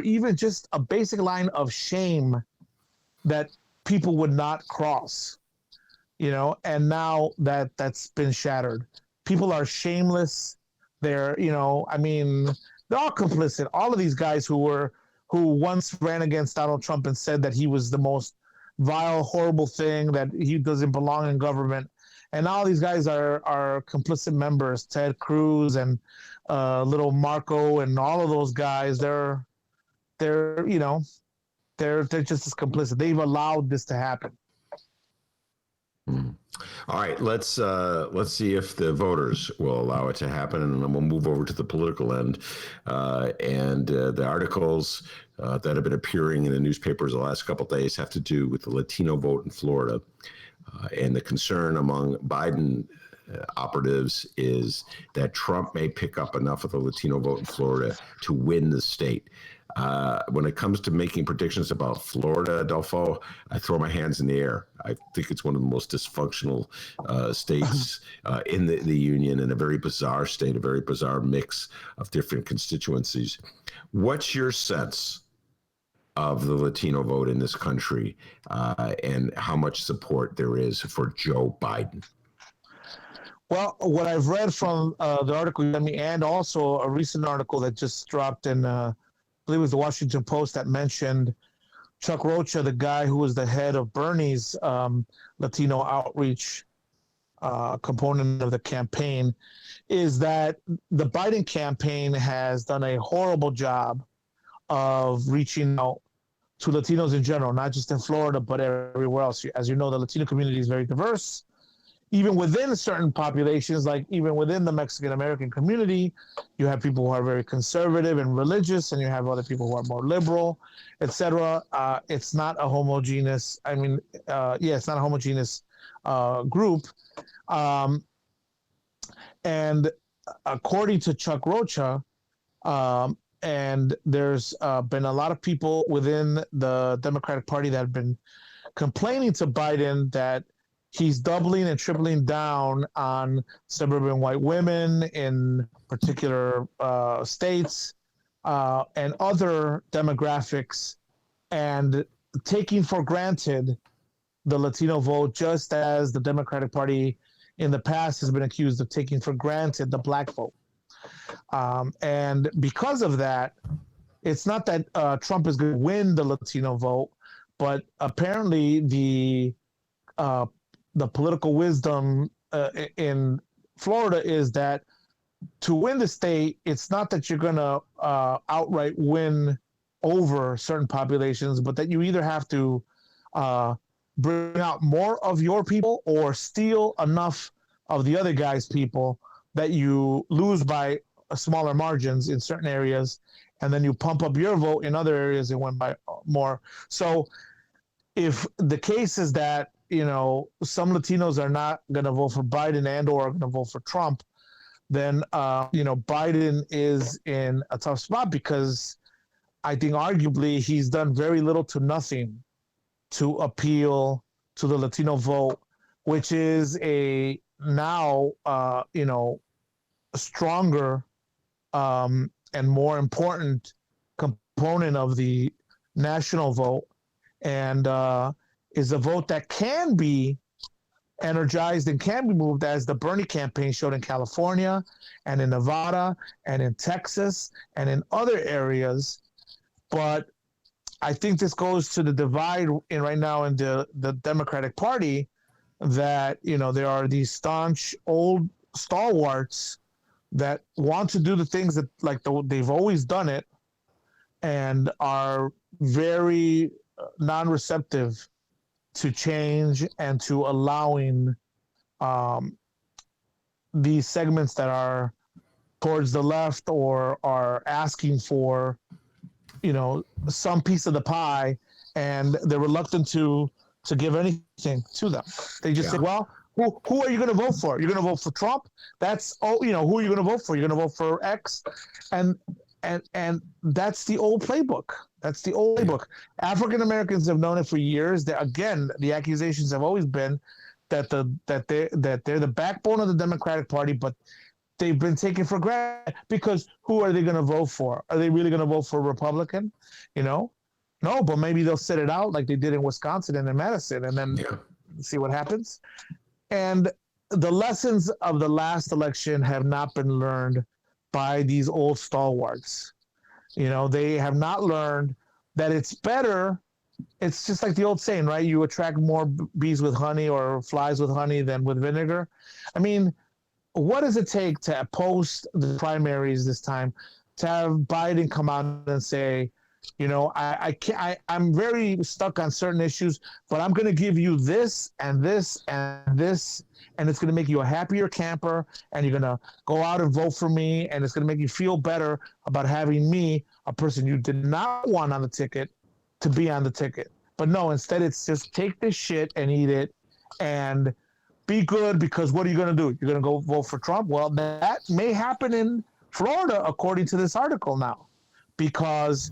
even just a basic line of shame that people would not cross, and now that's been shattered. People are shameless. They're, they're all complicit. All of these guys who once ran against Donald Trump and said that he was the most vile, horrible thing, that he doesn't belong in government. And all these guys are complicit members. Ted Cruz and little Marco and all of those guys. They're just as complicit. They've allowed this to happen. All right, let's see if the voters will allow it to happen, and then we'll move over to the political end. The articles that have been appearing in the newspapers the last couple of days have to do with the Latino vote in Florida, and the concern among Biden operatives is that Trump may pick up enough of the Latino vote in Florida to win the state. When it comes to making predictions about Florida, Adolfo, I throw my hands in the air. I think it's one of the most dysfunctional states in the union, and a very bizarre state, a very bizarre mix of different constituencies. What's your sense of the Latino vote in this country, and how much support there is for Joe Biden? Well, what I've read from the article you sent me, and also a recent article that just dropped in, I believe it was the Washington Post, that mentioned Chuck Rocha, the guy who was the head of Bernie's Latino outreach component of the campaign, is that the Biden campaign has done a horrible job of reaching out to Latinos in general, not just in Florida, but everywhere else. As you know, the Latino community is very diverse. even within certain populations, like even within the Mexican American community, you have people who are very conservative and religious, and you have other people who are more liberal, etc. It's not a homogeneous. It's not a homogeneous group. And according to Chuck Rocha, and there's been a lot of people within the Democratic Party that have been complaining to Biden that he's doubling and tripling down on suburban white women in particular states and other demographics, and taking for granted the Latino vote, just as the Democratic Party in the past has been accused of taking for granted the black vote. And because of that, it's not that Trump is going to win the Latino vote, but apparently the political wisdom in Florida is that to win the state, it's not that you're going to outright win over certain populations, but that you either have to bring out more of your people or steal enough of the other guy's people that you lose by smaller margins in certain areas, and then you pump up your vote in other areas and win by more. So if the case is that, some Latinos are not going to vote for Biden and or are going to vote for Trump, then, Biden is in a tough spot, because I think arguably he's done very little to nothing to appeal to the Latino vote, which is a stronger and more important component of the national vote, and is a vote that can be energized and can be moved, as the Bernie campaign showed in California and in Nevada and in Texas and in other areas. But I think this goes to the divide right now in the Democratic Party, that, there are these staunch old stalwarts that want to do the things that they've always done it, and are very non-receptive to change and to allowing these segments that are towards the left or are asking for, some piece of the pie, and they're reluctant to give anything to them. They just say, well, who are you going to vote for? You're going to vote for Trump? That's, who are you going to vote for? You're going to vote for X? And that's the old playbook. That's the old playbook. African Americans have known it for years. Again, the accusations have always been that they're the backbone of the Democratic Party, but they've been taken for granted, because who are they going to vote for? Are they really going to vote for a Republican? No, but maybe they'll sit it out like they did in Wisconsin and in Madison, and then see what happens. And the lessons of the last election have not been learned by these old stalwarts. They have not learned that it's better. It's just like the old saying, right? You attract more bees with honey or flies with honey than with vinegar. I mean, what does it take to post the primaries this time, to have Biden come out and say, I'm very stuck on certain issues, but I'm going to give you this and this and this, and it's going to make you a happier camper, and you're going to go out and vote for me, and it's going to make you feel better about having me, a person you did not want on the ticket, to be on the ticket. But no, instead it's just take this shit and eat it and be good, because what are you going to do? You're going to go vote for Trump? Well, that may happen in Florida, according to this article now, because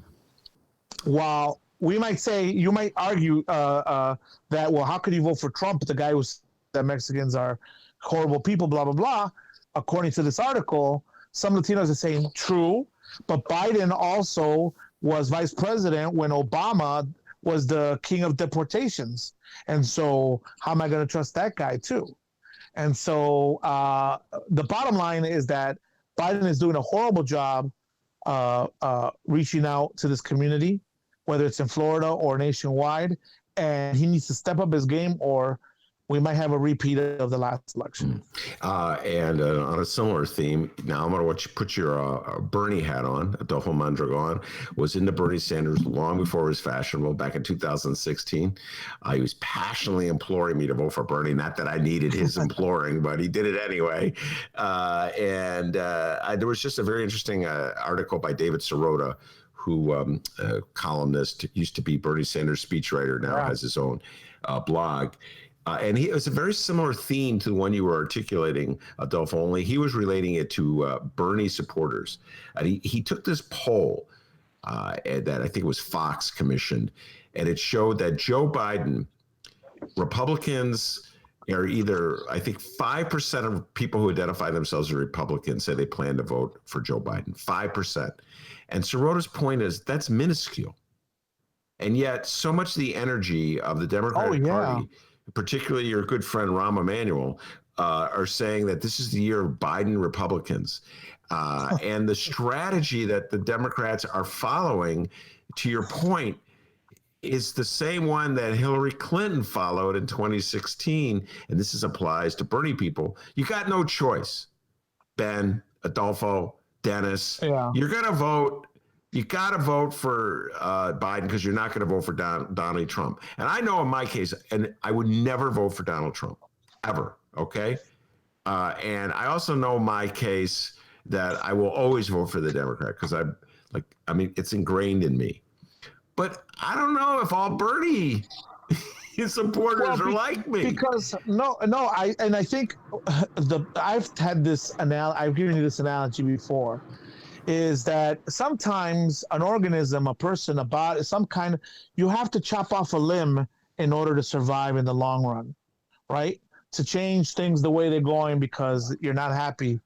while we might say, you might argue that, well, how could you vote for Trump, the guy who said that Mexicans are horrible people, blah, blah, blah. According to this article, some Latinos are saying true, but Biden also was vice president when Obama was the king of deportations. And so how am I going to trust that guy too? And so the bottom line is that Biden is doing a horrible job reaching out to this community, whether it's in Florida or nationwide, and he needs to step up his game, or we might have a repeat of the last election. And on a similar theme, now I'm going to want you to put your Bernie hat on. Adolfo Mondragon was into Bernie Sanders long before it was fashionable, back in 2016. He was passionately imploring me to vote for Bernie. Not that I needed his imploring, but he did it anyway. There was just a very interesting article by David Sirota, who columnist, used to be Bernie Sanders speechwriter, now has his own blog. And it was a very similar theme to the one you were articulating, Adolfo, only he was relating it to Bernie supporters. And he took this poll that I think it was Fox commissioned, and it showed that Joe Biden, Republicans are either, I think 5% of people who identify themselves as Republicans say they plan to vote for Joe Biden, 5%. And Sirota's point is that's minuscule. And yet so much of the energy of the Democratic Party, particularly your good friend Rahm Emanuel, are saying that this is the year of Biden Republicans. And the strategy that the Democrats are following, to your point, is the same one that Hillary Clinton followed in 2016. And this applies to Bernie people. You got no choice. Ben, Adolfo, Dennis, you're going to vote. You got to vote for Biden because you're not going to vote for Donald Trump. And I know in my case, and I would never vote for Donald Trump, ever, okay? And I also know my case that I will always vote for the Democrat because it's ingrained in me. But I don't know if all Bernie supporters are like me. Because I think I've had this I've given you this analogy before. Is that sometimes an organism, a person, a body, you have to chop off a limb in order to survive in the long run, right? To change things the way they're going because you're not happy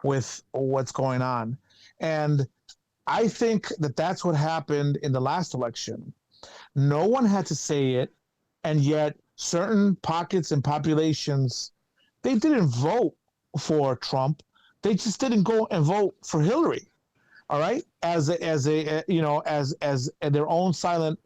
with what's going on. And I think that that's what happened in the last election. No one had to say it, and yet certain pockets and populations, they didn't vote for Trump. They just didn't go and vote for Hillary. All right, as their own silent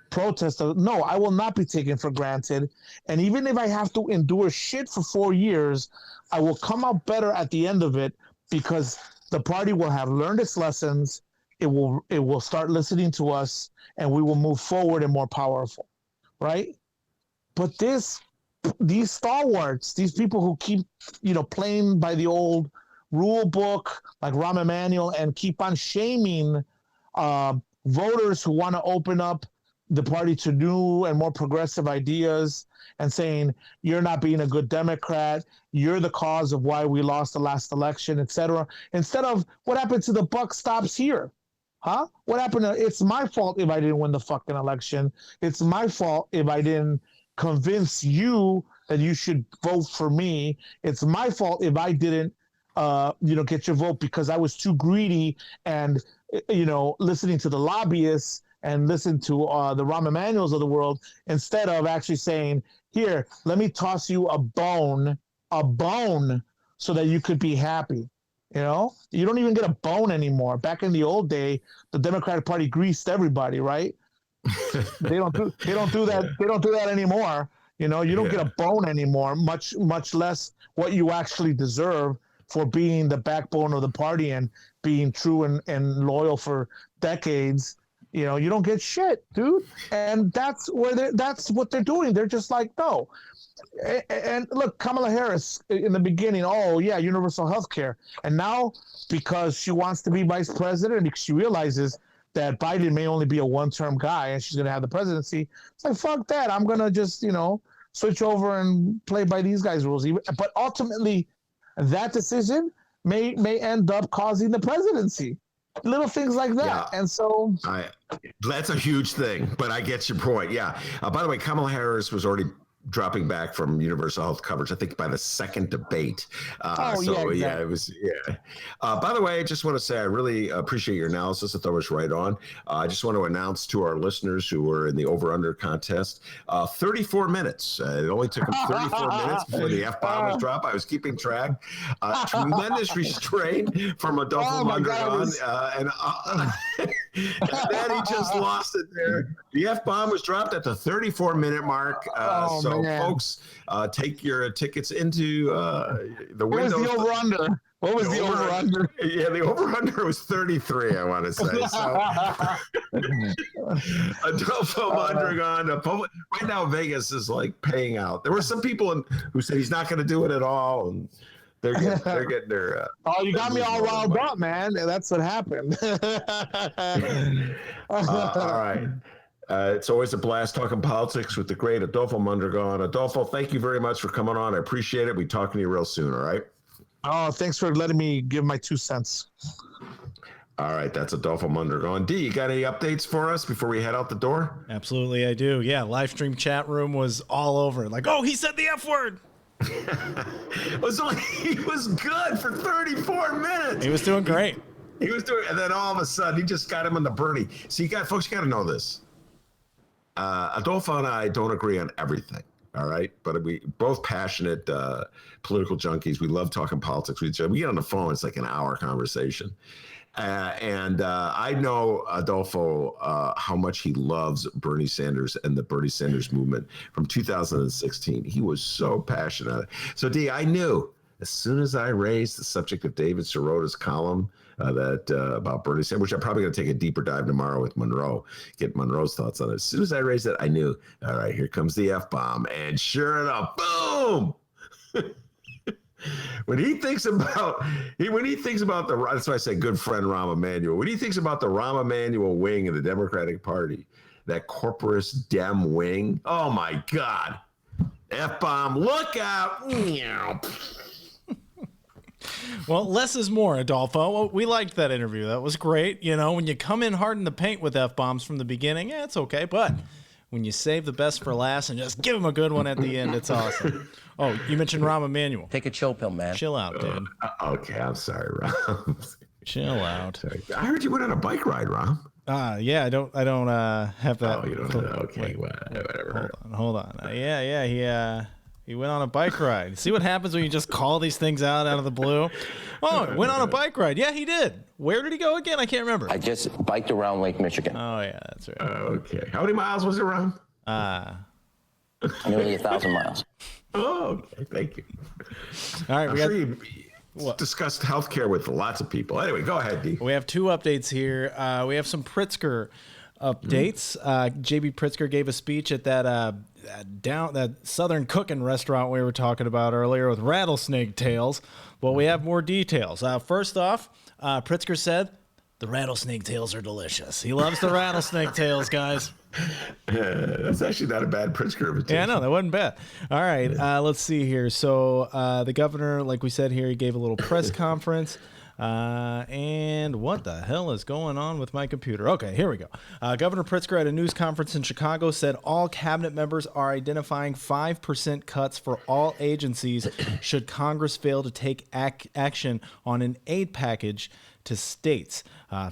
protest of, no, I will not be taken for granted. And even if I have to endure shit for 4 years, I will come out better at the end of it because the party will have learned its lessons. It will start listening to us, and we will move forward and more powerful, right? But these stalwarts, these people who keep playing by the old rule book like Rahm Emanuel and keep on shaming voters who want to open up the party to new and more progressive ideas and saying you're not being a good Democrat, you're the cause of why we lost the last election, etc. Instead of what happened to the buck stops here, huh? What happened to it's my fault if I didn't win the fucking election. It's my fault if I didn't convince you that you should vote for me. It's my fault if I didn't get your vote because I was too greedy and, listening to the lobbyists and listen to the Rahm Emanuels of the world instead of actually saying, here, let me toss you a bone so that you could be happy. You don't even get a bone anymore. Back in the old day, the Democratic Party greased everybody, right? They don't do that. They don't do that anymore. You don't get a bone anymore, much less what you actually deserve for being the backbone of the party and being true and loyal for decades. You don't get shit, dude. And that's what they're doing. They're just like, no. And look, Kamala Harris in the beginning, universal health care. And now because she wants to be vice president, because she realizes that Biden may only be a one-term guy and she's going to have the presidency, it's like, fuck that. I'm going to just, switch over and play by these guys' rules. But ultimately, that decision may end up causing the presidency. Little things like that. Yeah. And so that's a huge thing, but I get your point. Yeah. By the way, Kamala Harris was already dropping back from universal health coverage, I think by the second debate. Exactly. It was. By the way, I just want to say I really appreciate your analysis. I thought it was right on. I just want to announce to our listeners who were in the over-under contest, 34 minutes. It only took them 34 minutes before the F-bomb was dropped. I was keeping track. Tremendous restraint from Adolfo Mondragon. And then he just lost it there. The F-bomb was dropped at the 34-minute mark. Folks, take your tickets into the windows. What was the over-under? What was the over-under? Yeah, the over-under was 33, I want to say. So, Adolfo Mondragon, right now Vegas is like paying out. There were some people who said he's not going to do it at all, and they're getting their. You got me all riled up, man. That's what happened. All right. It's always a blast talking politics with the great Adolfo Mondragon. Adolfo, thank you very much for coming on. I appreciate it. We'll be talking to you real soon, all right? Oh, thanks for letting me give my 2 cents. All right, that's Adolfo Mondragon. D, you got any updates for us before we head out the door? Absolutely, I do. Yeah, live stream chat room was all over. Like, oh, he said the F word. He was good for 34 minutes. He was doing great. And then all of a sudden, he just got him on the Bernie. See, folks, you got to know this. Adolfo and I don't agree on everything. All right. But we both passionate political junkies. We love talking politics with each other. We get on the phone. It's like an hour conversation. I know Adolfo, how much he loves Bernie Sanders and the Bernie Sanders movement from 2016. He was so passionate. So, D, I knew as soon as I raised the subject of David Sirota's column about Bernie Sanders, which I'm probably going to take a deeper dive tomorrow with Monroe, get Monroe's thoughts on it. As soon as I raised it, I knew, all right, here comes the F-bomb. And sure enough, boom! When he thinks about that's why I say good friend Rahm Emanuel. When he thinks about the Rahm Emanuel wing of the Democratic Party, that corporate Dem wing, oh my God, F-bomb, look out! Well, less is more, Adolfo. We liked that interview. That was great. You know, when you come in hard in the paint with F-bombs from the beginning, it's okay. But when you save the best for last and just give him a good one at the end, it's awesome. Oh, you mentioned Rahm Emanuel. Take a chill pill, man. Chill out, dude. Okay, I'm sorry, Rahm. Chill out. Sorry. I heard you went on a bike ride, Rahm. Yeah, I don't have that. Oh, you don't have that. Okay, whatever. Hold on. He went on a bike ride. See what happens when you just call these things out of the blue? Oh, went on a bike ride. Yeah, he did. Where did he go again? I can't remember. I just biked around Lake Michigan. Oh, yeah, that's right. Okay. How many miles was it, Rahm? Nearly 1,000 miles. Oh, okay. Thank you. All right. I'm sure you discussed healthcare with lots of people. Anyway, go ahead, D. We have 2 updates here. We have some Pritzker updates. J.B. Pritzker gave a speech at that Southern cooking restaurant we were talking about earlier with rattlesnake tails. Well, we have more details. First off, Pritzker said the rattlesnake tails are delicious. He loves the rattlesnake tails, guys. That's actually not a bad Pritzker invitation. Yeah, no, that wasn't bad. All right, let's see here. So the governor, like we said here, he gave a little press conference. And what the hell is going on with my computer? Okay, here we go. Governor Pritzker at a news conference in Chicago said all cabinet members are identifying 5% cuts for all agencies should Congress fail to take action on an aid package to states.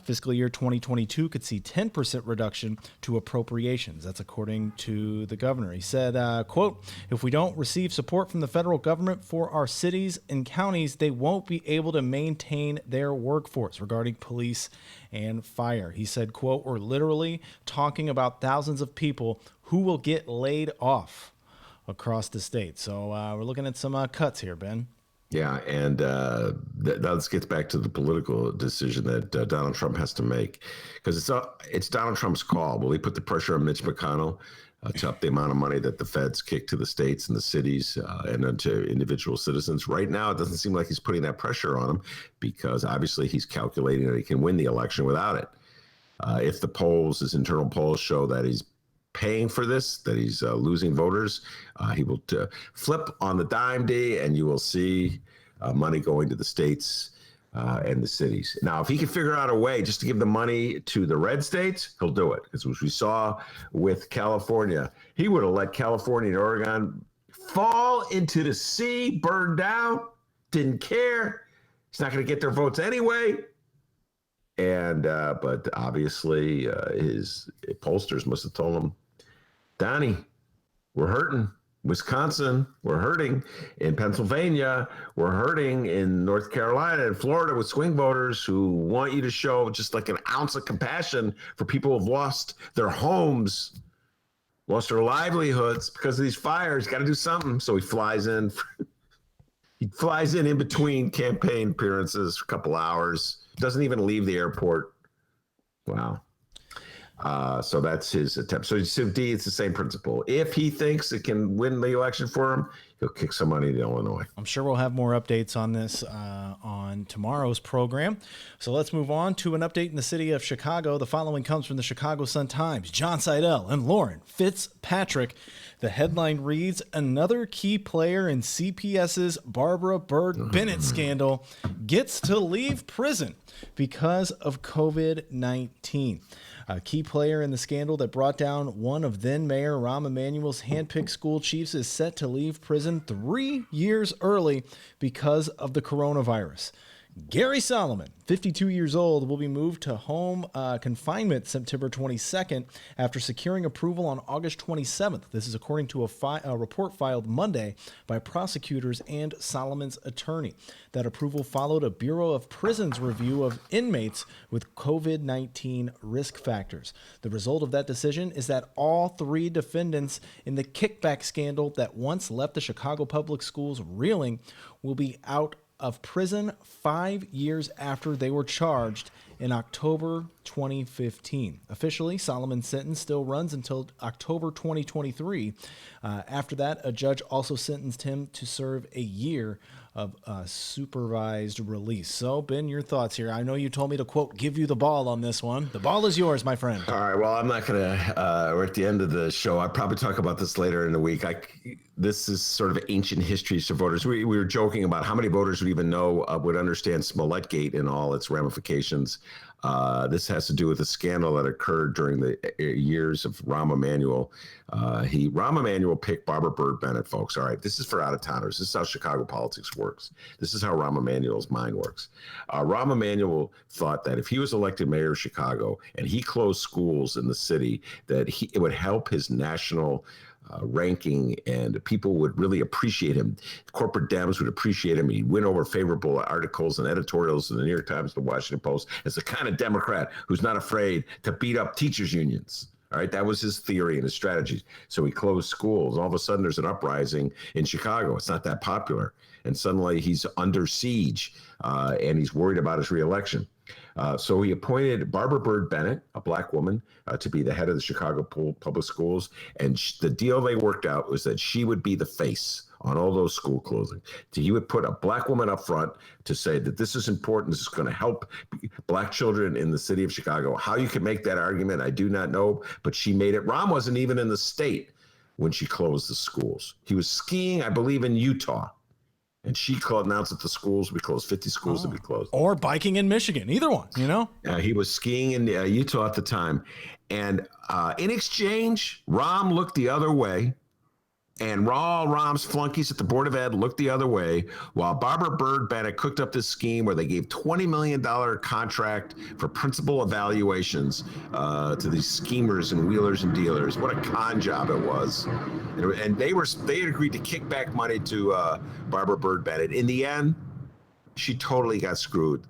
Fiscal year 2022 could see 10% reduction to appropriations. That's according to the governor. He said, quote, if we don't receive support from the federal government for our cities and counties, they won't be able to maintain their workforce regarding police and fire. He said, quote, we're literally talking about thousands of people who will get laid off across the state. So we're looking at some cuts here, Ben. Yeah, and that gets back to the political decision that Donald Trump has to make, because it's Donald Trump's call. Will he put the pressure on Mitch McConnell to up the amount of money that the feds kick to the states and the cities and then to individual citizens? Right now, it doesn't seem like he's putting that pressure on him, because obviously he's calculating that he can win the election without it. If the polls, his internal polls, show that he's paying for this, that he's losing voters, he will flip on the dime, D, and you will see money going to the states and the cities. Now, if he can figure out a way just to give the money to the red states, he'll do it. Because as we saw with California, he would have let California and Oregon fall into the sea, burn down, didn't care. He's not going to get their votes anyway. And but obviously his pollsters must have told him, Donnie, we're hurting. Wisconsin, we're hurting. In Pennsylvania, we're hurting. In North Carolina and Florida with swing voters who want you to show just like an ounce of compassion for people who've lost their homes, lost their livelihoods because of these fires. Got to do something. So he flies in. He flies in between campaign appearances for a couple hours. Doesn't even leave the airport. Wow. So that's his attempt. So D, it's the same principle. If he thinks it can win the election for him, he'll kick some money to Illinois. I'm sure we'll have more updates on this on tomorrow's program. So let's move on to an update in the city of Chicago. The following comes from the Chicago Sun-Times. John Seidel and Lauren Fitzpatrick. The headline reads, another key player in CPS's Barbara Byrd Bennett scandal gets to leave prison because of COVID-19. A key player in the scandal that brought down one of then-Mayor Rahm Emanuel's handpicked school chiefs is set to leave prison 3 years early because of the coronavirus. Gary Solomon, 52 years old, will be moved to home confinement September 22nd after securing approval on August 27th. This is according to a report filed Monday by prosecutors and Solomon's attorney. That approval followed a Bureau of Prisons review of inmates with COVID-19 risk factors. The result of that decision is that all three defendants in the kickback scandal that once left the Chicago public schools reeling will be out of prison 5 years after they were charged in October 2015. Officially, Solomon's sentence still runs until October 2023. After that, a judge also sentenced him to serve a year of supervised release. So, Ben, your thoughts here. I know you told me to, quote, give you the ball on this one. The ball is yours, my friend. All right. Well, I'm not going to, we're at the end of the show. I'll probably talk about this later in the week. This is sort of ancient history to voters. We were joking about how many voters would even know, would understand Smollettgate and all its ramifications. This has to do with a scandal that occurred during the years of Rahm Emanuel. Rahm Emanuel picked Barbara Byrd Bennett, folks. All right, this is for out-of-towners. This is how Chicago politics works. This is how Rahm Emanuel's mind works. Rahm Emanuel thought that if he was elected mayor of Chicago and he closed schools in the city, that it would help his national ranking, and people would really appreciate him. Corporate Dems would appreciate him. He'd win over favorable articles and editorials in the New York Times, the Washington Post, as the kind of Democrat who's not afraid to beat up teachers' unions. All right, that was his theory and his strategies. So he closed schools. All of a sudden, there's an uprising in Chicago. It's not that popular. And suddenly he's under siege, and he's worried about his reelection. So he appointed Barbara Byrd Bennett, a black woman, to be the head of the Chicago Public Schools. And the deal they worked out was that she would be the face on all those school closings. So he would put a black woman up front to say that this is important. This is going to help black children in the city of Chicago. How you can make that argument, I do not know, but she made it. Rahm wasn't even in the state when she closed the schools. He was skiing, I believe, in Utah. And she announced that the schools would be closed, 50 schools would be closed. Or biking in Michigan, either one, you know? He was skiing in Utah at the time. And in exchange, Rahm looked the other way. And all Rahm's flunkies at the Board of Ed looked the other way, while Barbara Byrd Bennett cooked up this scheme where they gave $20 million contract for principal evaluations to these schemers and wheelers and dealers. What a con job it was. And they had agreed to kick back money to Barbara Byrd Bennett. In the end, she totally got screwed.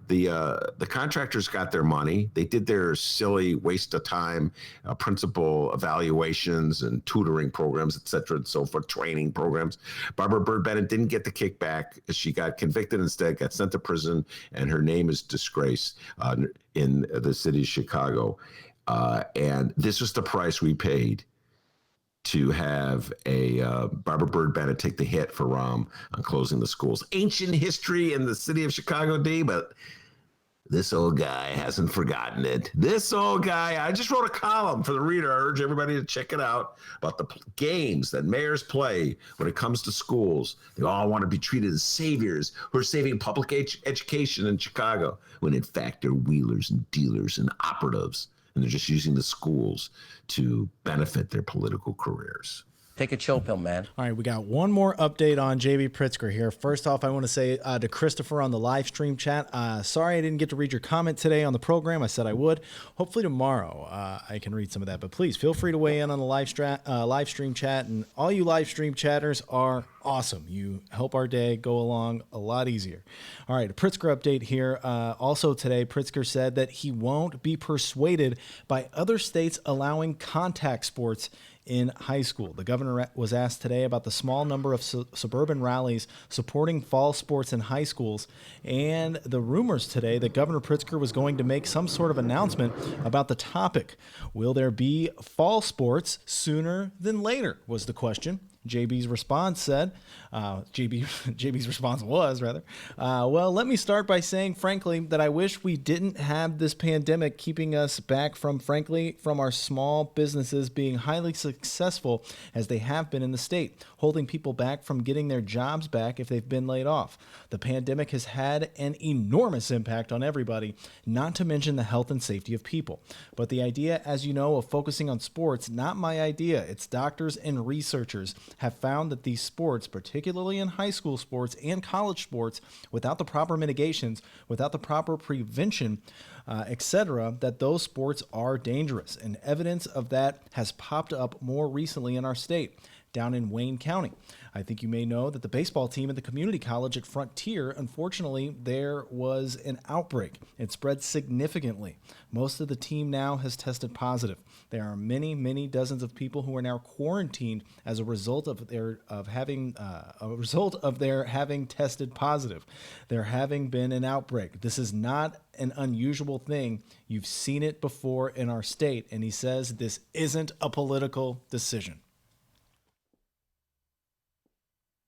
The contractors got their money. They did their silly waste of time, principal evaluations and tutoring programs, et cetera, and so forth, training programs. Barbara Byrd Bennett didn't get the kickback. She got convicted instead, got sent to prison, and her name is disgraced in the city of Chicago. And this was the price we paid to have a Barbara Byrd Bennett take the hit for Rahm on closing the schools. Ancient history in the city of Chicago, D, but this old guy hasn't forgotten it. This old guy, I just wrote a column for the Reader. I urge everybody to check it out about the games that mayors play when it comes to schools. They all want to be treated as saviors who are saving public education in Chicago, when in fact they're wheelers and dealers and operatives. And they're just using the schools to benefit their political careers. Take a chill pill, man. All right, we got one more update on JB Pritzker here. First off, I want to say to Christopher on the live stream chat, sorry I didn't get to read your comment today on the program. I said I would. Hopefully tomorrow I can read some of that. But please feel free to weigh in on the live stream chat. And all you live stream chatters are awesome. You help our day go along a lot easier. All right, a Pritzker update here. Also today, Pritzker said that he won't be persuaded by other states allowing contact sports in high school. The governor was asked today about the small number of suburban rallies supporting fall sports in high schools and the rumors today that Governor Pritzker was going to make some sort of announcement about the topic. Will there be fall sports sooner than later was the question. JB's response said, JB's response was rather, well, let me start by saying, frankly, that I wish we didn't have this pandemic keeping us back from our small businesses being highly successful as they have been in the state, holding people back from getting their jobs back if they've been laid off. The pandemic has had an enormous impact on everybody, not to mention the health and safety of people. But the idea, as you know, of focusing on sports, not my idea. It's doctors and researchers have found that these sports, particularly in high school sports and college sports, without the proper mitigations, without the proper prevention, etc., that those sports are dangerous. And evidence of that has popped up more recently in our state, down in Wayne County. I think you may know that the baseball team at the community college at Frontier, unfortunately, there was an outbreak. It spread significantly. Most of the team now has tested positive. There are many, many dozens of people who are now quarantined as a result of their having tested positive. There having been an outbreak. This is not an unusual thing. You've seen it before in our state, and he says this isn't a political decision.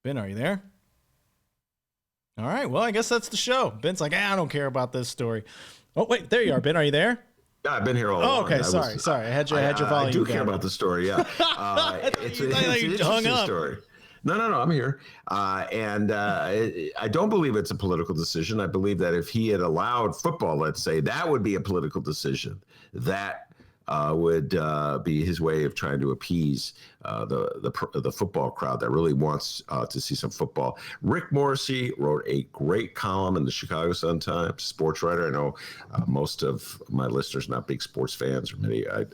Ben, are you there? All right. Well, I guess that's the show. Ben's like, I don't care about this story. Oh, wait, there you are. Ben, are you there? Yeah, I've been here all along. Okay. Sorry. I had your volume I do down. care about the story. Yeah. It's an interesting story. No, I'm here. I don't believe it's a political decision. I believe that if he had allowed football, let's say, that would be a political decision. That would be his way of trying to appease the football crowd that really wants to see some football. Rick Morrissey wrote a great column in the Chicago Sun-Times, sports writer. I know most of my listeners are not big sports fans, or many. I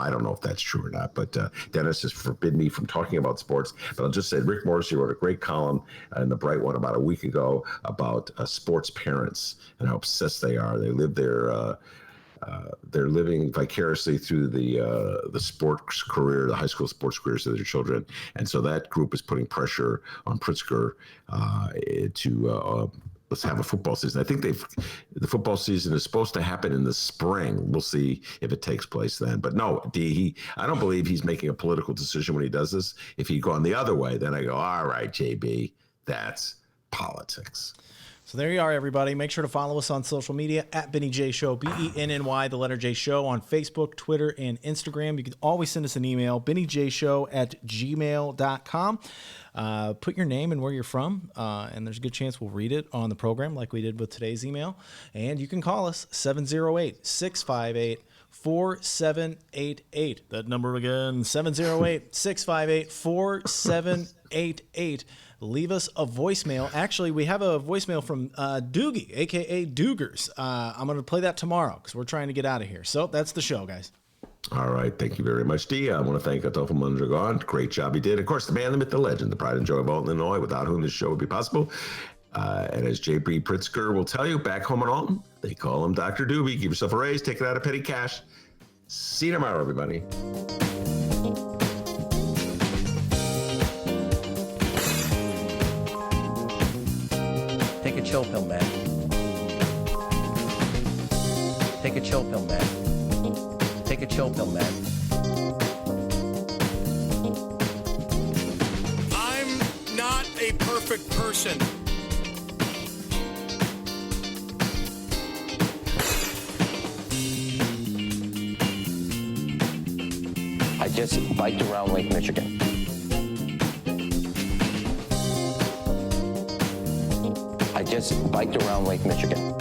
don't know if that's true or not, but Dennis has forbidden me from talking about sports. But I'll just say Rick Morrissey wrote a great column in the Bright One about a week ago about sports parents and how obsessed they are. They live their they're living vicariously through the sports career, the high school sports careers of their children, and so that group is putting pressure on Pritzker to let's have a football season. I think the football season is supposed to happen in the spring. We'll see if it takes place then. But no, I don't believe he's making a political decision when he does this. If he'd gone the other way, then I go, all right, JB, that's politics. So there you are, everybody. Make sure to follow us on social media at Benny J Show, BENNY, the letter J Show, on Facebook, Twitter, and Instagram. You can always send us an email, bennyjshow@gmail.com. Put your name and where you're from, and there's a good chance we'll read it on the program like we did with today's email. And you can call us, 708-658-4788. That number again, 708-658-4788. Leave us a voicemail. Actually, we have a voicemail from Doogie, a.k.a. Doogers. I'm going to play that tomorrow because we're trying to get out of here. So that's the show, guys. All right. Thank you very much, D. I want to thank Adolfo Mondragon. Great job he did. Of course, the man, the myth, the legend, the pride and joy of Alton, Illinois, without whom this show would be possible. And as JB Pritzker will tell you, back home in Alton, they call him Dr. Doobie. Give yourself a raise. Take it out of petty cash. See you tomorrow, everybody. Take a chill pill, man. Take a chill pill, man. Take a chill pill, man. I'm not a perfect person. I just biked around Lake Michigan. I just biked around Lake Michigan.